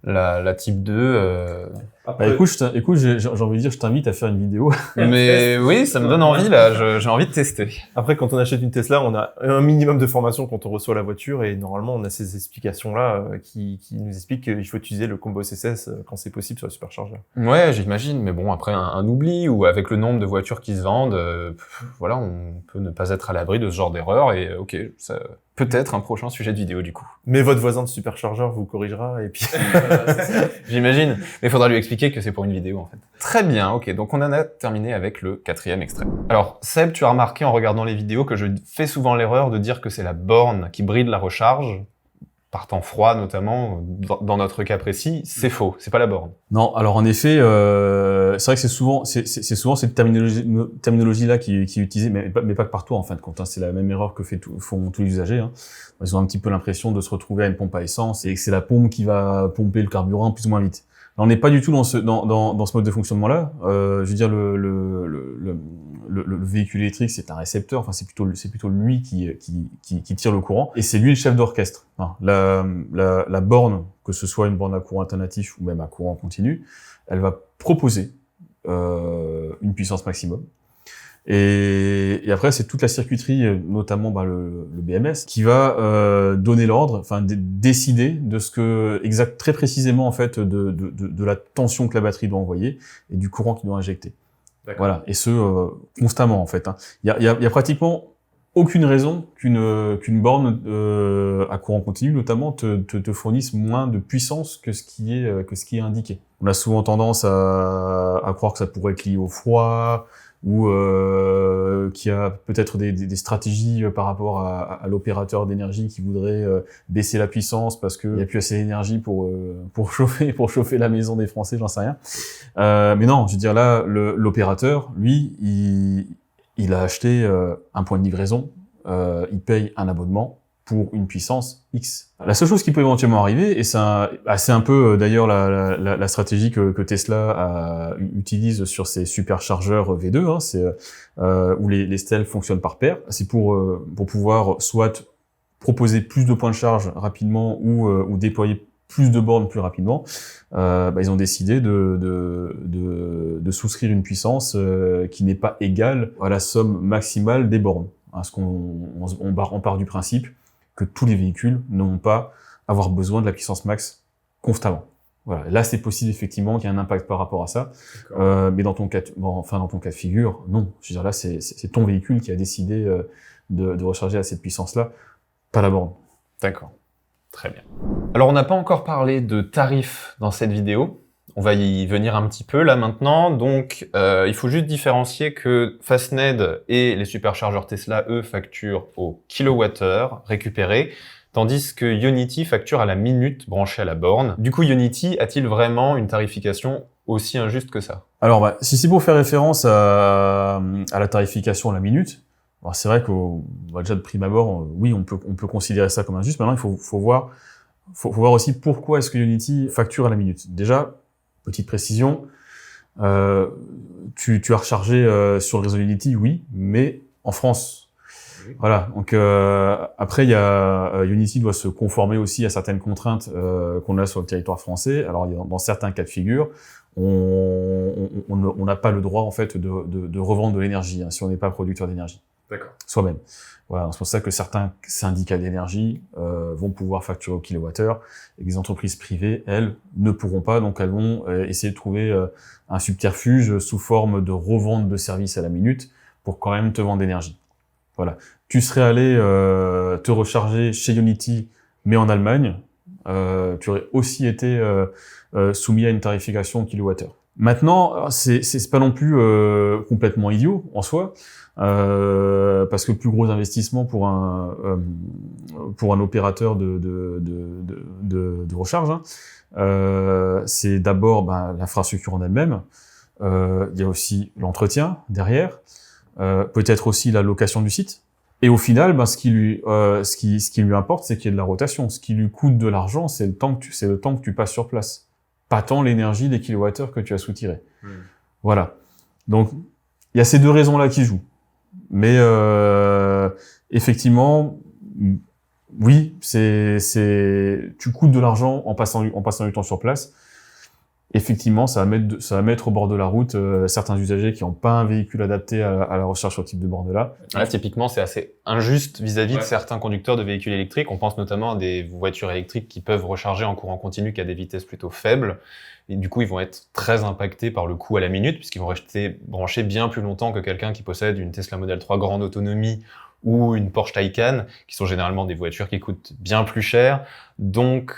la type 2. Après... écoute, j'ai envie de dire, je t'invite à faire une vidéo. Mais oui, ça me donne envie, là. J'ai envie de tester. Après, quand on achète une Tesla, on a un minimum de formation quand on reçoit la voiture, et normalement, on a ces explications-là qui nous expliquent qu'il faut utiliser le combo CCS quand c'est possible sur le superchargeur. Ouais, j'imagine. Mais bon, après un oubli, ou avec le nombre de voitures qui se vendent, on peut ne pas être à l'abri de ce genre d'erreur, et ok, ça... Peut-être un prochain sujet de vidéo, du coup. Mais votre voisin de superchargeur vous corrigera, et puis... J'imagine. Mais il faudra lui expliquer que c'est pour une vidéo, en fait. Très bien, ok. Donc, on en a terminé avec le 4e extrait. Alors, Seb, tu as remarqué en regardant les vidéos que je fais souvent l'erreur de dire que c'est la borne qui bride la recharge, par temps froid notamment, dans notre cas précis. C'est faux, c'est pas la borne. Non, alors en effet, c'est vrai que c'est souvent cette terminologie là qui est utilisée, mais pas que par toi en fin de compte. Hein. C'est la même erreur que font tous les usagers. Hein. Ils ont un petit peu l'impression de se retrouver à une pompe à essence et que c'est la pompe qui va pomper le carburant plus ou moins vite. Là, on n'est pas du tout dans ce mode de fonctionnement là. Je veux dire le véhicule électrique, c'est un récepteur. Enfin, c'est plutôt lui qui tire le courant et c'est lui le chef d'orchestre. Hein. La borne, que ce soit une borne à courant alternatif ou même à courant continu, elle va proposer une puissance maximum. Et après, c'est toute la circuiterie, notamment le BMS, qui va donner l'ordre, enfin décider de ce que très précisément en fait de la tension que la batterie doit envoyer et du courant qu'il doit injecter. Voilà, et ce constamment en fait. Hein. Il y a pratiquement aucune raison qu'une borne à courant continu, notamment, te fournisse moins de puissance que ce qui est indiqué. On a souvent tendance à croire que ça pourrait être lié au froid ou qu'il y a peut-être des stratégies par rapport à l'opérateur d'énergie qui voudrait baisser la puissance parce qu'il n'y a plus assez d'énergie pour chauffer la maison des Français, j'en sais rien. Mais non, je veux dire là, l'opérateur, lui, il a acheté un point de livraison, il paye un abonnement pour une puissance X. La seule chose qui peut éventuellement arriver, et c'est un peu d'ailleurs la stratégie que Tesla utilise sur ses superchargeurs V2, hein, c'est où les stèles fonctionnent par paire, c'est pour pouvoir soit proposer plus de points de charge rapidement ou déployer plus de bornes plus rapidement. Ils ont décidé de souscrire une puissance qui n'est pas égale à la somme maximale des bornes. Parce on part du principe que tous les véhicules n'ont pas avoir besoin de la puissance max constamment. Voilà. Là, c'est possible effectivement qu'il y ait un impact par rapport à ça, mais dans ton cas de figure, non. Je veux dire là, c'est ton véhicule qui a décidé de recharger à cette puissance-là, pas la borne. D'accord. Très bien. Alors, on n'a pas encore parlé de tarifs dans cette vidéo. On va y venir un petit peu là maintenant. Donc, il faut juste différencier que Fastned et les superchargeurs Tesla, eux, facturent au kilowattheure récupéré, tandis que Ionity facture à la minute branchée à la borne. Du coup, Ionity a-t-il vraiment une tarification aussi injuste que ça? Alors, si c'est pour faire référence à la tarification à la minute, alors c'est vrai qu'au déjà de prime abord, oui, on peut considérer ça comme injuste. Maintenant, il faut voir aussi pourquoi est-ce que Ionity facture à la minute. Déjà, petite précision, tu as rechargé sur le réseau Ionity, oui, mais en France. Oui. Voilà. Donc après, Ionity doit se conformer aussi à certaines contraintes qu'on a sur le territoire français. Alors dans certains cas de figure, on n'a pas le droit en fait de revendre de l'énergie si on n'est pas producteur d'énergie. D'accord. Soi-même. Voilà, c'est pour ça que certains syndicats d'énergie vont pouvoir facturer au kilowattheure et que les entreprises privées, elles, ne pourront pas. Donc, elles vont essayer de trouver un subterfuge sous forme de revente de services à la minute pour quand même te vendre d'énergie. Voilà. Tu serais allé te recharger chez Ionity, mais en Allemagne, tu aurais aussi été soumis à une tarification au kilowattheure. Maintenant, c'est pas non plus complètement idiot en soi. Parce que le plus gros investissement pour un opérateur de recharge, hein, c'est d'abord l'infrastructure en elle-même. Il y a aussi l'entretien derrière, peut-être aussi la location du site. Et au final, ce qui lui importe, c'est qu'il y ait de la rotation. Ce qui lui coûte de l'argent, c'est le temps que tu passes sur place, pas tant l'énergie des kilowattheures que tu as soutirés. Voilà. Donc il y a ces deux raisons-là qui jouent. Mais effectivement, oui, tu coûtes de l'argent en passant du temps sur place. Effectivement, ça va mettre au bord de la route certains usagers qui n'ont pas un véhicule adapté à la recherche sur ce type de borne-là. Là, typiquement, c'est assez injuste vis-à-vis de certains conducteurs de véhicules électriques. On pense notamment à des voitures électriques qui peuvent recharger en courant continu qu'à des vitesses plutôt faibles. Et du coup, ils vont être très impactés par le coût à la minute, puisqu'ils vont rester branchés bien plus longtemps que quelqu'un qui possède une Tesla Model 3 grande autonomie ou une Porsche Taycan, qui sont généralement des voitures qui coûtent bien plus cher. Donc,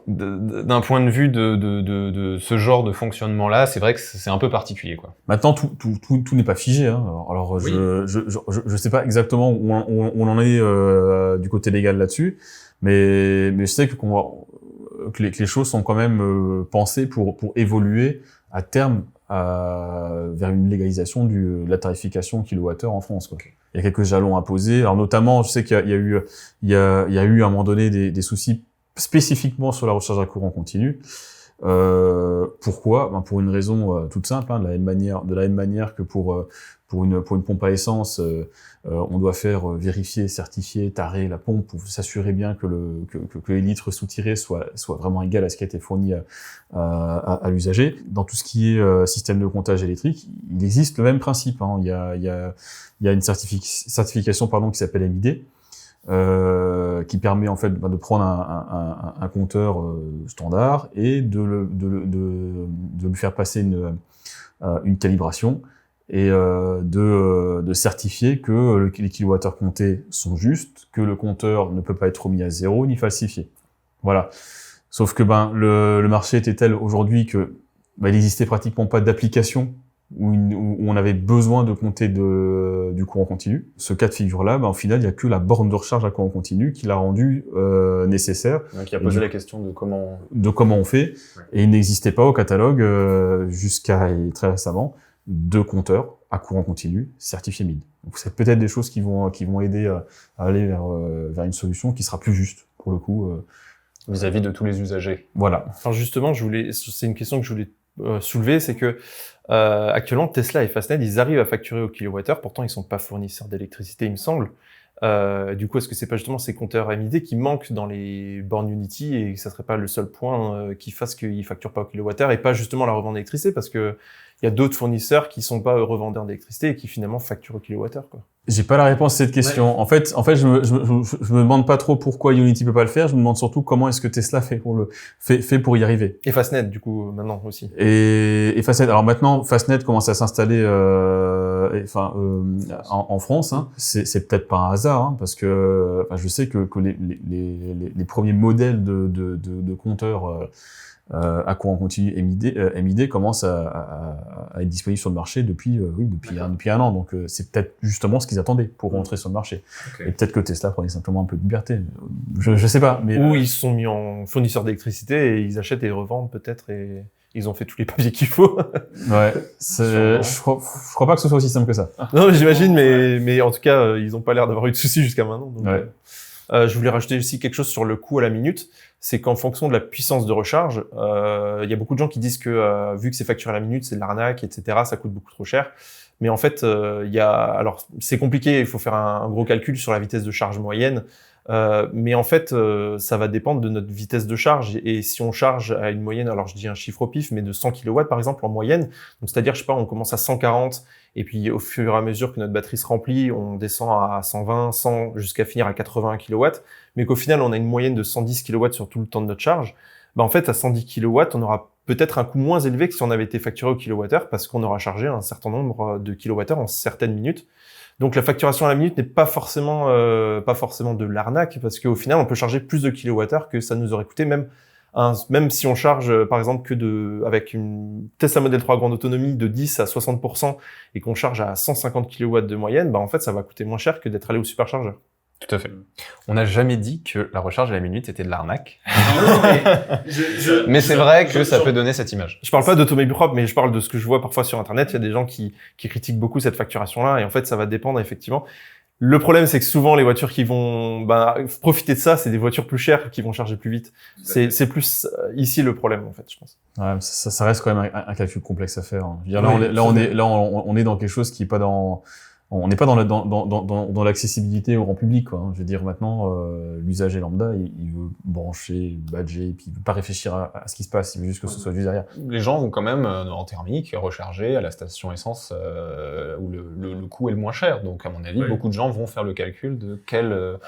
d'un point de vue de ce genre de fonctionnement-là, c'est vrai que c'est un peu particulier, quoi. Maintenant, tout n'est pas figé, hein. Alors oui. Je sais pas exactement où on en est du côté légal là-dessus, mais je sais que les choses sont quand même pensées pour évoluer à terme vers une légalisation de la tarification kilowattheure en France, quoi. Il y a quelques jalons à poser. Alors notamment, je sais qu'il y a eu à un moment donné des soucis spécifiquement sur la recharge à courant continu. Pourquoi? Pour une raison toute simple, de la même manière que pour une pompe à essence, on doit faire vérifier, certifier, tarer la pompe pour s'assurer bien que les litres soutirés soient vraiment égaux à ce qui a été fourni à l'usager. Dans tout ce qui est système de comptage électrique, il existe le même principe, hein. Il y a une certification qui s'appelle MID, qui permet en fait de prendre un compteur standard et de lui faire passer une calibration et de certifier que les kilowattheures comptés sont justes, que le compteur ne peut pas être remis à zéro ni falsifié. Voilà. Sauf que le marché était tel aujourd'hui que il n'existait pratiquement pas d'application où on avait besoin de compter du courant continu. Ce cas de figure-là, au final, il n'y a que la borne de recharge à courant continu qui l'a rendu nécessaire. Donc, il a posé la question de comment on fait. Ouais. Et il n'existait pas au catalogue, jusqu'à très récemment, de compteurs à courant continu certifiés MID. Donc, c'est peut-être des choses qui vont aider à aller vers une solution qui sera plus juste, pour le coup. Vis-à-vis de tous les usagers. Voilà. Alors justement, c'est une question que je voulais soulever, c'est que actuellement Tesla et Fastned, ils arrivent à facturer au kilowattheure, pourtant ils sont pas fournisseurs d'électricité, il me semble. Du coup, est-ce que c'est pas justement ces compteurs MID qui manquent dans les bornes Unity et que ça serait pas le seul point qui fasse qu'ils facturent pas au kilowattheure et pas justement la revente d'électricité, parce que il y a d'autres fournisseurs qui sont pas revendeurs d'électricité et qui finalement facturent au kilowattheure, quoi. J'ai pas la réponse à cette question. Ouais. En fait, je me demande pas trop pourquoi Unity peut pas le faire. Je me demande surtout comment est-ce que Tesla fait pour y arriver. Et Fastned, du coup, maintenant aussi. Et Fastned. Alors maintenant, Fastned commence à s'installer, en France, hein. C'est peut-être pas un hasard, hein, parce que, je sais que les premiers modèles de compteurs, à courant continu MID commence à être disponible sur le marché depuis un an. Donc c'est peut-être justement ce qu'ils attendaient pour rentrer sur le marché. Okay. Et peut-être que Tesla prenait simplement un peu de liberté. Je sais pas. Mais ou ils se sont mis en fournisseur d'électricité et ils achètent et revendent peut-être et ils ont fait tous les papiers qu'il faut. Ouais. Je crois pas que ce soit aussi simple que ça. Non, j'imagine, mais en tout cas, ils ont pas l'air d'avoir eu de soucis jusqu'à maintenant. Donc, ouais. Je voulais rajouter aussi quelque chose sur le coût à la minute. C'est qu'en fonction de la puissance de recharge, il y a beaucoup de gens qui disent que vu que c'est facturé à la minute, c'est de l'arnaque, etc., ça coûte beaucoup trop cher. Mais en fait, alors c'est compliqué, il faut faire un gros calcul sur la vitesse de charge moyenne. Mais en fait, ça va dépendre de notre vitesse de charge. Et si on charge à une moyenne, alors je dis un chiffre au pif, mais de 100 kW par exemple en moyenne, donc c'est-à-dire, je sais pas, on commence à 140, et puis au fur et à mesure que notre batterie se remplit, on descend à 120, 100, jusqu'à finir à 80 kW, mais qu'au final, on a une moyenne de 110 kW sur tout le temps de notre charge, en fait, à 110 kW, on aura peut-être un coût moins élevé que si on avait été facturé au kilowattheure, parce qu'on aura chargé un certain nombre de kilowattheures en certaines minutes. Donc la facturation à la minute n'est pas forcément de l'arnaque, parce qu'au final, on peut charger plus de kilowattheures que ça nous aurait coûté, même si on charge, par exemple, avec une Tesla Model 3 grande autonomie de 10 à 60% et qu'on charge à 150 kW de moyenne, en fait, ça va coûter moins cher que d'être allé au superchargeur. Tout à fait. On n'a jamais dit que la recharge à la minute était de l'arnaque. Mais c'est vrai que ça peut donner cette image. Je parle pas d'automobile propre, mais je parle de ce que je vois parfois sur Internet. Il y a des gens qui critiquent beaucoup cette facturation-là, et en fait, ça va dépendre effectivement. Le problème, c'est que souvent, les voitures qui vont profiter de ça, c'est des voitures plus chères qui vont charger plus vite. C'est plus ici le problème, en fait, je pense. Ouais, ça reste quand même un calcul complexe à faire. On est dans quelque chose qui est pas dans... On n'est pas dans l'accessibilité au grand public, quoi. Je veux dire, maintenant, l'usager lambda, il veut brancher, badger, puis il veut pas réfléchir à ce qui se passe, il veut juste que ce soit juste derrière. Les gens vont quand même, en thermique, recharger à la station essence où le coût est le moins cher. Donc, à mon avis, beaucoup de gens vont faire le calcul de quel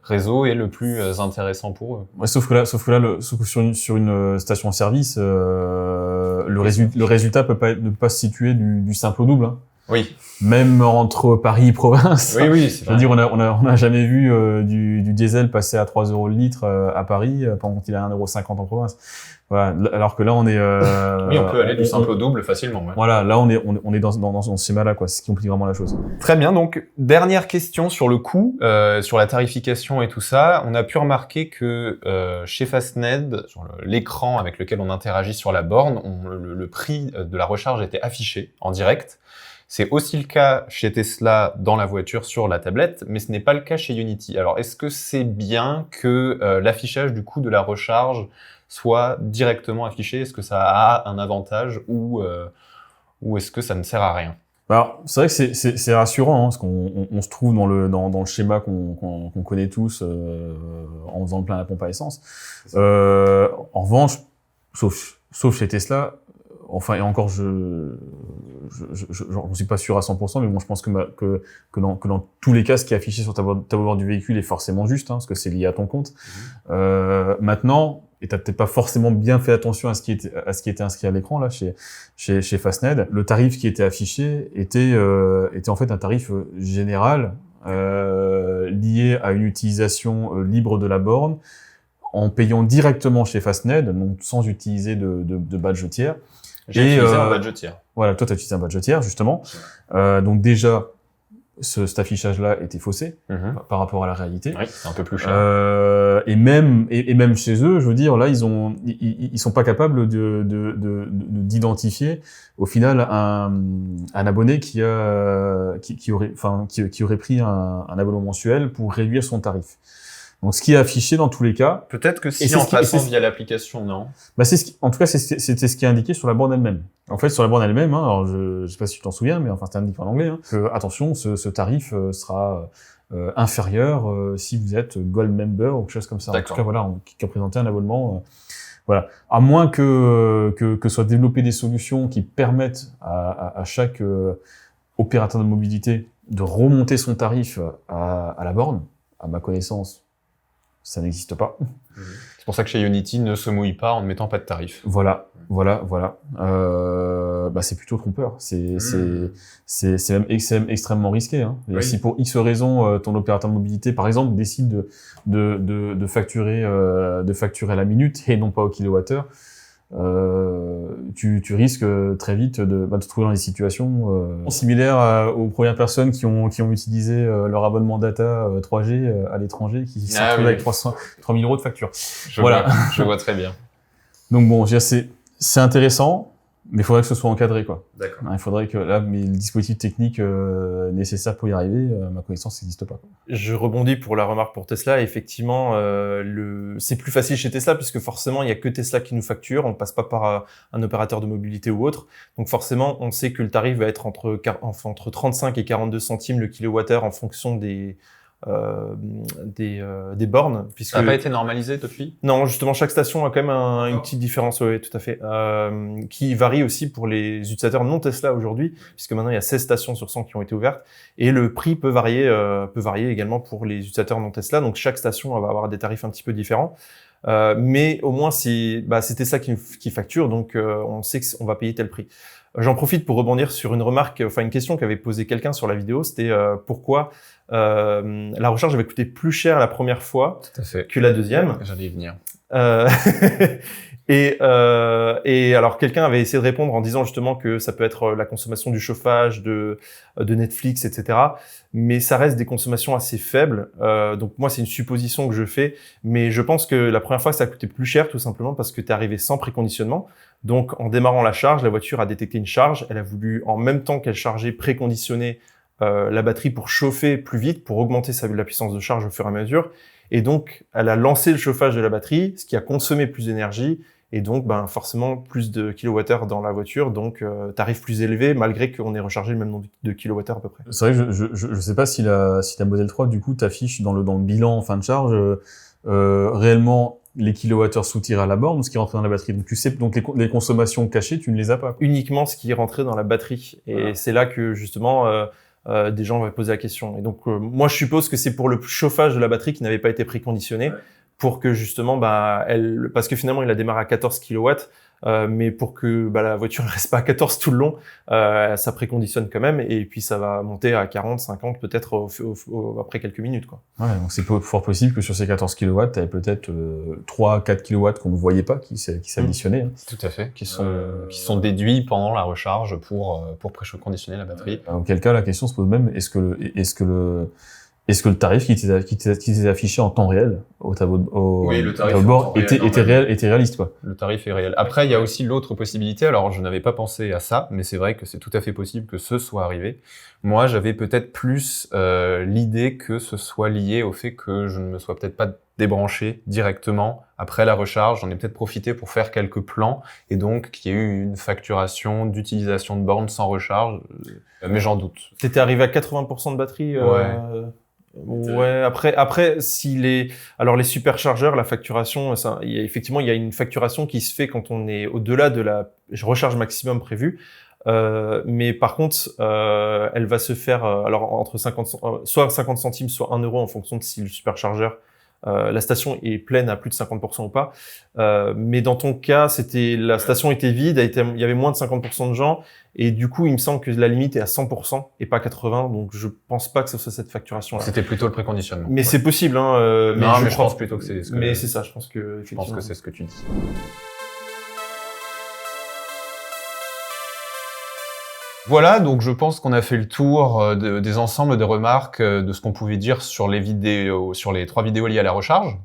réseau est le plus intéressant pour eux. Ouais, sauf que là, sur une station-service, le résultat ne peut pas se situer du simple au double, hein. Oui. Même entre Paris et province. Oui, oui, c'est Je veux dire, on a jamais vu du diesel passer à 3 € le litre à Paris pendant qu'il est à 1,50 € en province. Voilà. Alors que là, on est... oui, on peut aller du simple au double facilement. Ouais. Voilà, là, on est dans ce schéma-là, quoi. C'est ce qui complique vraiment la chose. Très bien. Donc, dernière question sur le coût, sur la tarification et tout ça. On a pu remarquer que chez Fastned, sur l'écran avec lequel on interagit sur la borne, le prix de la recharge était affiché en direct. C'est aussi le cas chez Tesla dans la voiture sur la tablette, mais ce n'est pas le cas chez Ionity. Alors, est-ce que c'est bien que l'affichage du coût de la recharge soit directement affiché? Est-ce que ça a un avantage ou est-ce que ça ne sert à rien? Alors, c'est vrai que c'est rassurant, hein, parce qu'on se trouve dans le schéma qu'on connaît tous en faisant le plein à la pompe à essence. En revanche, sauf chez Tesla, enfin, et encore, j'en suis pas sûr à 100%, mais bon, je pense que dans tous les cas, ce qui est affiché sur ta bord du véhicule est forcément juste, hein, parce que c'est lié à ton compte. Maintenant, et t'as peut-être pas forcément bien fait attention à ce qui était inscrit à l'écran, là, chez Fastned, le tarif qui était affiché était en fait un tarif général, lié à une utilisation libre de la borne, en payant directement chez Fastned, donc sans utiliser de badge tiers. J'ai utilisé un badge tiers. Voilà, toi, tu as utilisé un badge tiers, justement. Donc déjà, cet affichage-là était faussé par rapport à la réalité. Oui, c'est un peu plus cher. Et même chez eux, je veux dire, là, ils sont pas capables d'identifier au final un abonné qui aurait pris un abonnement mensuel pour réduire son tarif. Donc, ce qui est affiché dans tous les cas. Peut-être que si en passant via l'application, non. Bah, en tout cas, c'était ce qui est indiqué sur la borne elle-même. En fait, sur la borne elle-même, hein, alors je sais pas si tu t'en souviens, mais enfin, c'était indiqué en anglais, hein, que, attention, ce tarif sera inférieur si vous êtes Gold Member ou quelque chose comme ça. En tout cas, voilà, qui a présenté un abonnement. Voilà. À moins que soient développées des solutions qui permettent à chaque opérateur de mobilité de remonter son tarif à la borne. À ma connaissance, ça n'existe pas. C'est pour ça que chez Ionity ne se mouille pas en ne mettant pas de tarif. Voilà. C'est plutôt trompeur. C'est même extrêmement risqué. Hein. Oui. Si pour X raisons, ton opérateur de mobilité, par exemple, décide de facturer à la minute et non pas au kilowattheure, tu risques très vite de te trouver dans des situations similaires aux premières personnes qui ont utilisé leur abonnement data 3G à l'étranger, qui se retrouvent avec 3 000 € de facture. Je vois très bien. Donc bon, c'est intéressant, mais il faudrait que ce soit encadré, quoi. D'accord. Il faudrait que là, mais le dispositif technique nécessaire pour y arriver, à ma connaissance, n'existe pas, quoi. Je rebondis pour la remarque pour Tesla. Effectivement, c'est plus facile chez Tesla puisque forcément, il y a que Tesla qui nous facture. On passe pas par un opérateur de mobilité ou autre. Donc forcément, on sait que le tarif va être entre 35 et 42 centimes le kilowattheure en fonction des bornes, puisque ça n'a pas été normalisé depuis? Non, justement, chaque station a quand même une petite différence, oui, tout à fait, qui varie aussi pour les utilisateurs non Tesla aujourd'hui, puisque maintenant il y a 16 stations sur 100 qui ont été ouvertes, et le prix peut varier également pour les utilisateurs non Tesla, donc chaque station va avoir des tarifs un petit peu différents. Mais au moins c'est Tesla qui facture, donc on sait qu'on va payer tel prix. J'en profite pour rebondir sur une question qu'avait posée quelqu'un sur la vidéo, c'était pourquoi la recharge avait coûté plus cher la première fois que la deuxième. J'allais y venir. Et alors quelqu'un avait essayé de répondre en disant justement que ça peut être la consommation du chauffage, de Netflix, etc. Mais ça reste des consommations assez faibles. Donc moi c'est une supposition que je fais, mais je pense que la première fois ça a coûté plus cher tout simplement parce que t'es arrivé sans préconditionnement. Donc en démarrant la charge, la voiture a détecté une charge. Elle a voulu en même temps qu'elle chargeait préconditionner la batterie pour chauffer plus vite, pour augmenter la puissance de charge au fur et à mesure. Et donc elle a lancé le chauffage de la batterie, ce qui a consommé plus d'énergie. Et donc, forcément, plus de kilowattheures dans la voiture, donc tarif plus élevé, malgré qu'on ait rechargé le même nombre de kilowattheures à peu près. C'est vrai que je sais pas si ta Model 3, du coup, t'affiche dans le bilan en fin de charge réellement les kilowattheures soutirés à la borne ou ce qui est rentré dans la batterie. Donc tu sais, donc les consommations cachées, tu ne les as pas. Uniquement ce qui est rentré dans la batterie. Et c'est là que justement des gens vont poser la question. Et donc moi, je suppose que c'est pour le chauffage de la batterie qui n'avait pas été préconditionné. pour que justement, parce que finalement, il a démarré à 14 kW, mais pour que la voiture ne reste pas à 14 tout le long, ça préconditionne quand même, et puis ça va monter à 40, 50 peut-être après quelques minutes, quoi. Ouais, donc c'est fort possible que sur ces 14 kW, tu avais peut-être 3-4 kW qu'on ne voyait pas, qui s'additionnaient. Hein. Tout à fait, qui sont déduits pendant la recharge pour préconditionner la batterie. Auquel cas, la question se pose même, est-ce que le tarif qui t'est affiché en temps réel au tableau de bord était réaliste, quoi. Le tarif est réel. Après, il y a aussi l'autre possibilité. Alors, je n'avais pas pensé à ça, mais c'est vrai que c'est tout à fait possible que ce soit arrivé. Moi, j'avais peut-être plus l'idée que ce soit lié au fait que je ne me sois peut-être pas débranché directement après la recharge. J'en ai peut-être profité pour faire quelques plans et donc qu'il y ait eu une facturation d'utilisation de borne sans recharge. Mais j'en doute. T'étais arrivé à 80% de batterie. Ouais. Après, alors les superchargeurs, la facturation, il y a une facturation qui se fait quand on est au-delà de la recharge maximum prévue. Mais par contre, elle va se faire alors entre soit 50 centimes, soit 1 euro en fonction de si le superchargeur, la station est pleine à plus de 50% ou pas. Mais dans ton cas, la station était vide, il y avait moins de 50% de gens, et du coup, il me semble que la limite est à 100% et pas 80%, donc je pense pas que ce soit cette facturation-là. C'était plutôt le préconditionnement. Mais c'est possible, hein. Mais je pense plutôt que c'est ce que... Mais c'est ça, je pense que c'est ce que tu dis. Voilà, donc je pense qu'on a fait le tour des ensembles de remarques de ce qu'on pouvait dire sur les vidéos, sur les 3 vidéos liées à la recharge.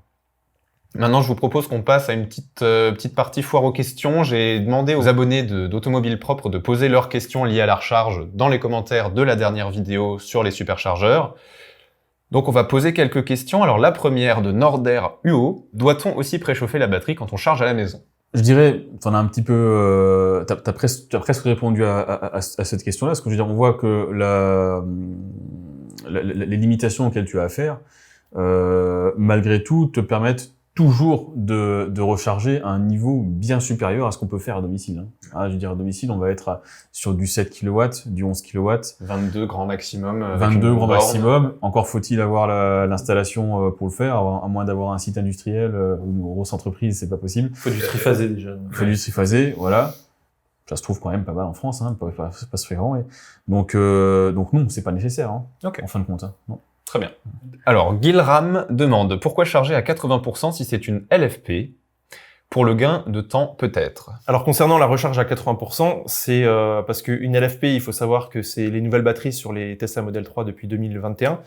Maintenant, je vous propose qu'on passe à une petite partie foire aux questions. J'ai demandé aux abonnés d'Automobile Propre de poser leurs questions liées à la recharge dans les commentaires de la dernière vidéo sur les superchargeurs. Donc on va poser quelques questions. Alors la première de Norder UO, doit-on aussi préchauffer la batterie quand on charge à la maison ? Je dirais, t'en as un petit peu, t'as presque répondu à cette question-là, parce que je veux dire, on voit que les limitations auxquelles tu as affaire, malgré tout, te permettent toujours de recharger à un niveau bien supérieur à ce qu'on peut faire à domicile. Hein. Ah, je veux dire, à domicile, on va être sur du 7 kW, du 11 kW. 22 grand maximum. 22 grand maximum. Encore faut-il avoir l'installation pour le faire, à moins d'avoir un site industriel ou une grosse entreprise, c'est pas possible. Faut du triphasé déjà. Faut du triphasé, voilà. Ça se trouve quand même pas mal en France, hein, c'est pas fréquent. Ouais. Donc non, c'est pas nécessaire, hein, okay. En fin de compte. Hein. Non. Très bien. Alors, Gilram demande pourquoi charger à 80% si c'est une LFP ? Pour le gain de temps, peut-être. Alors, concernant la recharge à 80%, c'est parce qu'une LFP, il faut savoir que c'est les nouvelles batteries sur les Tesla Model 3 depuis 2021,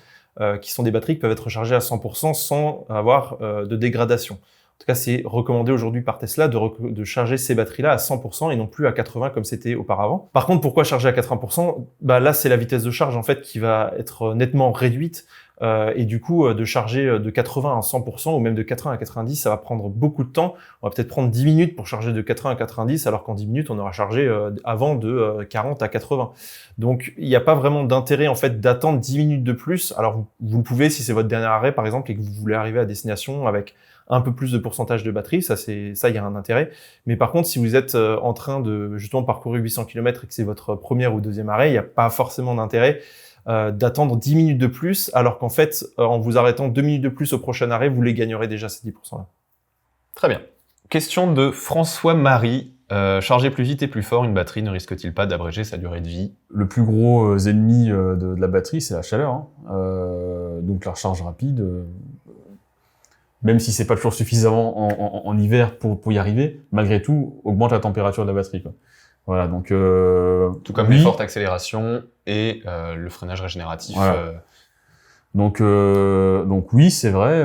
qui sont des batteries qui peuvent être rechargées à 100% sans avoir de dégradation. En tout cas, c'est recommandé aujourd'hui par Tesla de charger ces batteries-là à 100% et non plus à 80% comme c'était auparavant. Par contre, pourquoi charger à 80% ? Là, c'est la vitesse de charge en fait qui va être nettement réduite. Et du coup, de charger de 80 à 100% ou même de 80 à 90, ça va prendre beaucoup de temps. On va peut-être prendre 10 minutes pour charger de 80 à 90, alors qu'en 10 minutes, on aura chargé avant de 40 à 80. Donc, il n'y a pas vraiment d'intérêt en fait d'attendre 10 minutes de plus. Alors, vous le pouvez si c'est votre dernier arrêt, par exemple, et que vous voulez arriver à destination avec un peu plus de pourcentage de batterie, ça, il y a un intérêt. Mais par contre, si vous êtes en train de justement parcourir 800 km et que c'est votre premier ou deuxième arrêt, il n'y a pas forcément d'intérêt d'attendre 10 minutes de plus, alors qu'en fait, en vous arrêtant 2 minutes de plus au prochain arrêt, vous les gagnerez déjà ces 10%-là. Très bien. Question de François-Marie. Charger plus vite et plus fort une batterie ne risque-t-il pas d'abréger sa durée de vie ? Le plus gros ennemi de la batterie, c'est la chaleur. Hein. Donc la recharge rapide, même si c'est pas toujours suffisamment en hiver pour y arriver, malgré tout, augmente la température de la batterie, quoi. Voilà, donc tout comme les fortes accélérations et le freinage régénératif. Voilà. Donc oui, c'est vrai,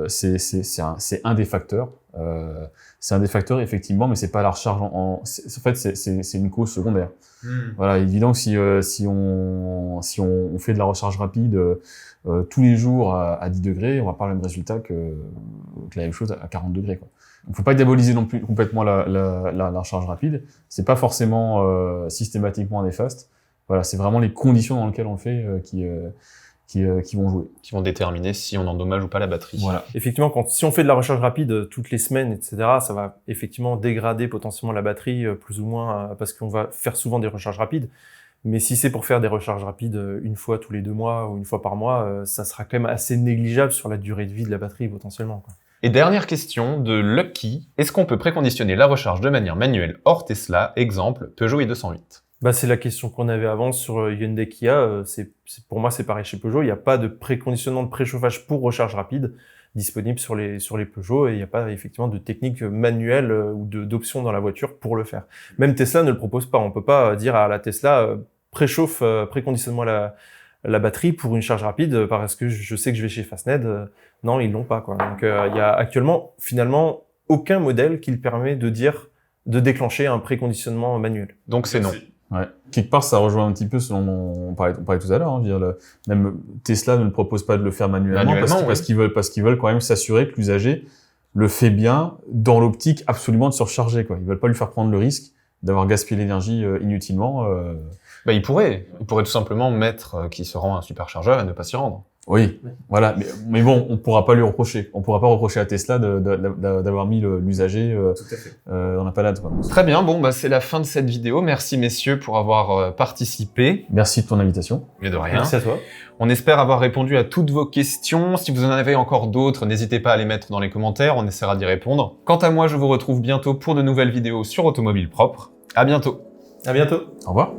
c'est un des facteurs. C'est un des facteurs effectivement, mais c'est pas la recharge en fait c'est une cause secondaire. Voilà, évident que si on fait de la recharge rapide tous les jours à 10 degrés, on va pas avoir le même résultat que la même chose à 40 degrés, quoi. Il ne faut pas diaboliser non plus complètement la recharge rapide. C'est pas forcément systématiquement néfaste. Voilà, c'est vraiment les conditions dans lesquelles on le fait qui vont jouer. Qui vont déterminer si on endommage ou pas la batterie. Voilà. Effectivement, si on fait de la recharge rapide toutes les semaines, etc., ça va effectivement dégrader potentiellement la batterie plus ou moins parce qu'on va faire souvent des recharges rapides. Mais si c'est pour faire des recharges rapides une fois tous les 2 mois ou une fois par mois, ça sera quand même assez négligeable sur la durée de vie de la batterie potentiellement, quoi. Et dernière question de Lucky. Est-ce qu'on peut préconditionner la recharge de manière manuelle hors Tesla, exemple Peugeot i208? Bah, c'est la question qu'on avait avant sur Hyundai Kia. Pour moi, c'est pareil chez Peugeot. Il n'y a pas de préconditionnement de préchauffage pour recharge rapide disponible sur les Peugeot et il n'y a pas effectivement de technique manuelle ou d'option dans la voiture pour le faire. Même Tesla ne le propose pas. On peut pas dire à la Tesla préconditionne-moi la batterie pour une charge rapide parce que je sais que je vais chez Fastned. Non, ils l'ont pas, quoi. Donc il y a actuellement finalement aucun modèle qui le permet de déclencher un préconditionnement manuel. Donc c'est non. Ouais. Quelque part, ça rejoint un petit peu on parlait tout à l'heure. Hein, même Tesla ne le propose pas de le faire manuellement parce qu'ils veulent quand même s'assurer que l'usager le fait bien dans l'optique absolument de se recharger, quoi. Ils veulent pas lui faire prendre le risque d'avoir gaspillé l'énergie inutilement. Bah, il pourrait tout simplement mettre qu'il se rend à un superchargeur et ne pas s'y rendre. Oui, voilà. Mais bon, on pourra pas lui reprocher. On pourra pas reprocher à Tesla d'avoir mis l'usager dans la panade, quoi. Très bien, bon, bah, c'est la fin de cette vidéo. Merci messieurs pour avoir participé. Merci de ton invitation. Mais de rien. Merci à toi. On espère avoir répondu à toutes vos questions. Si vous en avez encore d'autres, n'hésitez pas à les mettre dans les commentaires, on essaiera d'y répondre. Quant à moi, je vous retrouve bientôt pour de nouvelles vidéos sur Automobile Propre. À bientôt. À bientôt. Au revoir.